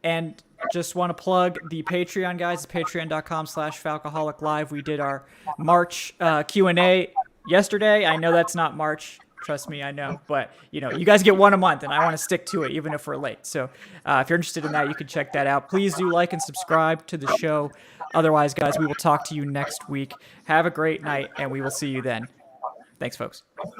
Speaker 1: And just want to plug the Patreon, guys. It's patreon.com/Falcoholic Live. We did our March Q&A yesterday. I know that's not March. Trust me, I know. But, you guys get one a month, and I want to stick to it even if we're late. So if you're interested in that, you can check that out. Please do like and subscribe to the show. Otherwise, guys, we will talk to you next week. Have a great night, and we will see you then. Thanks, folks.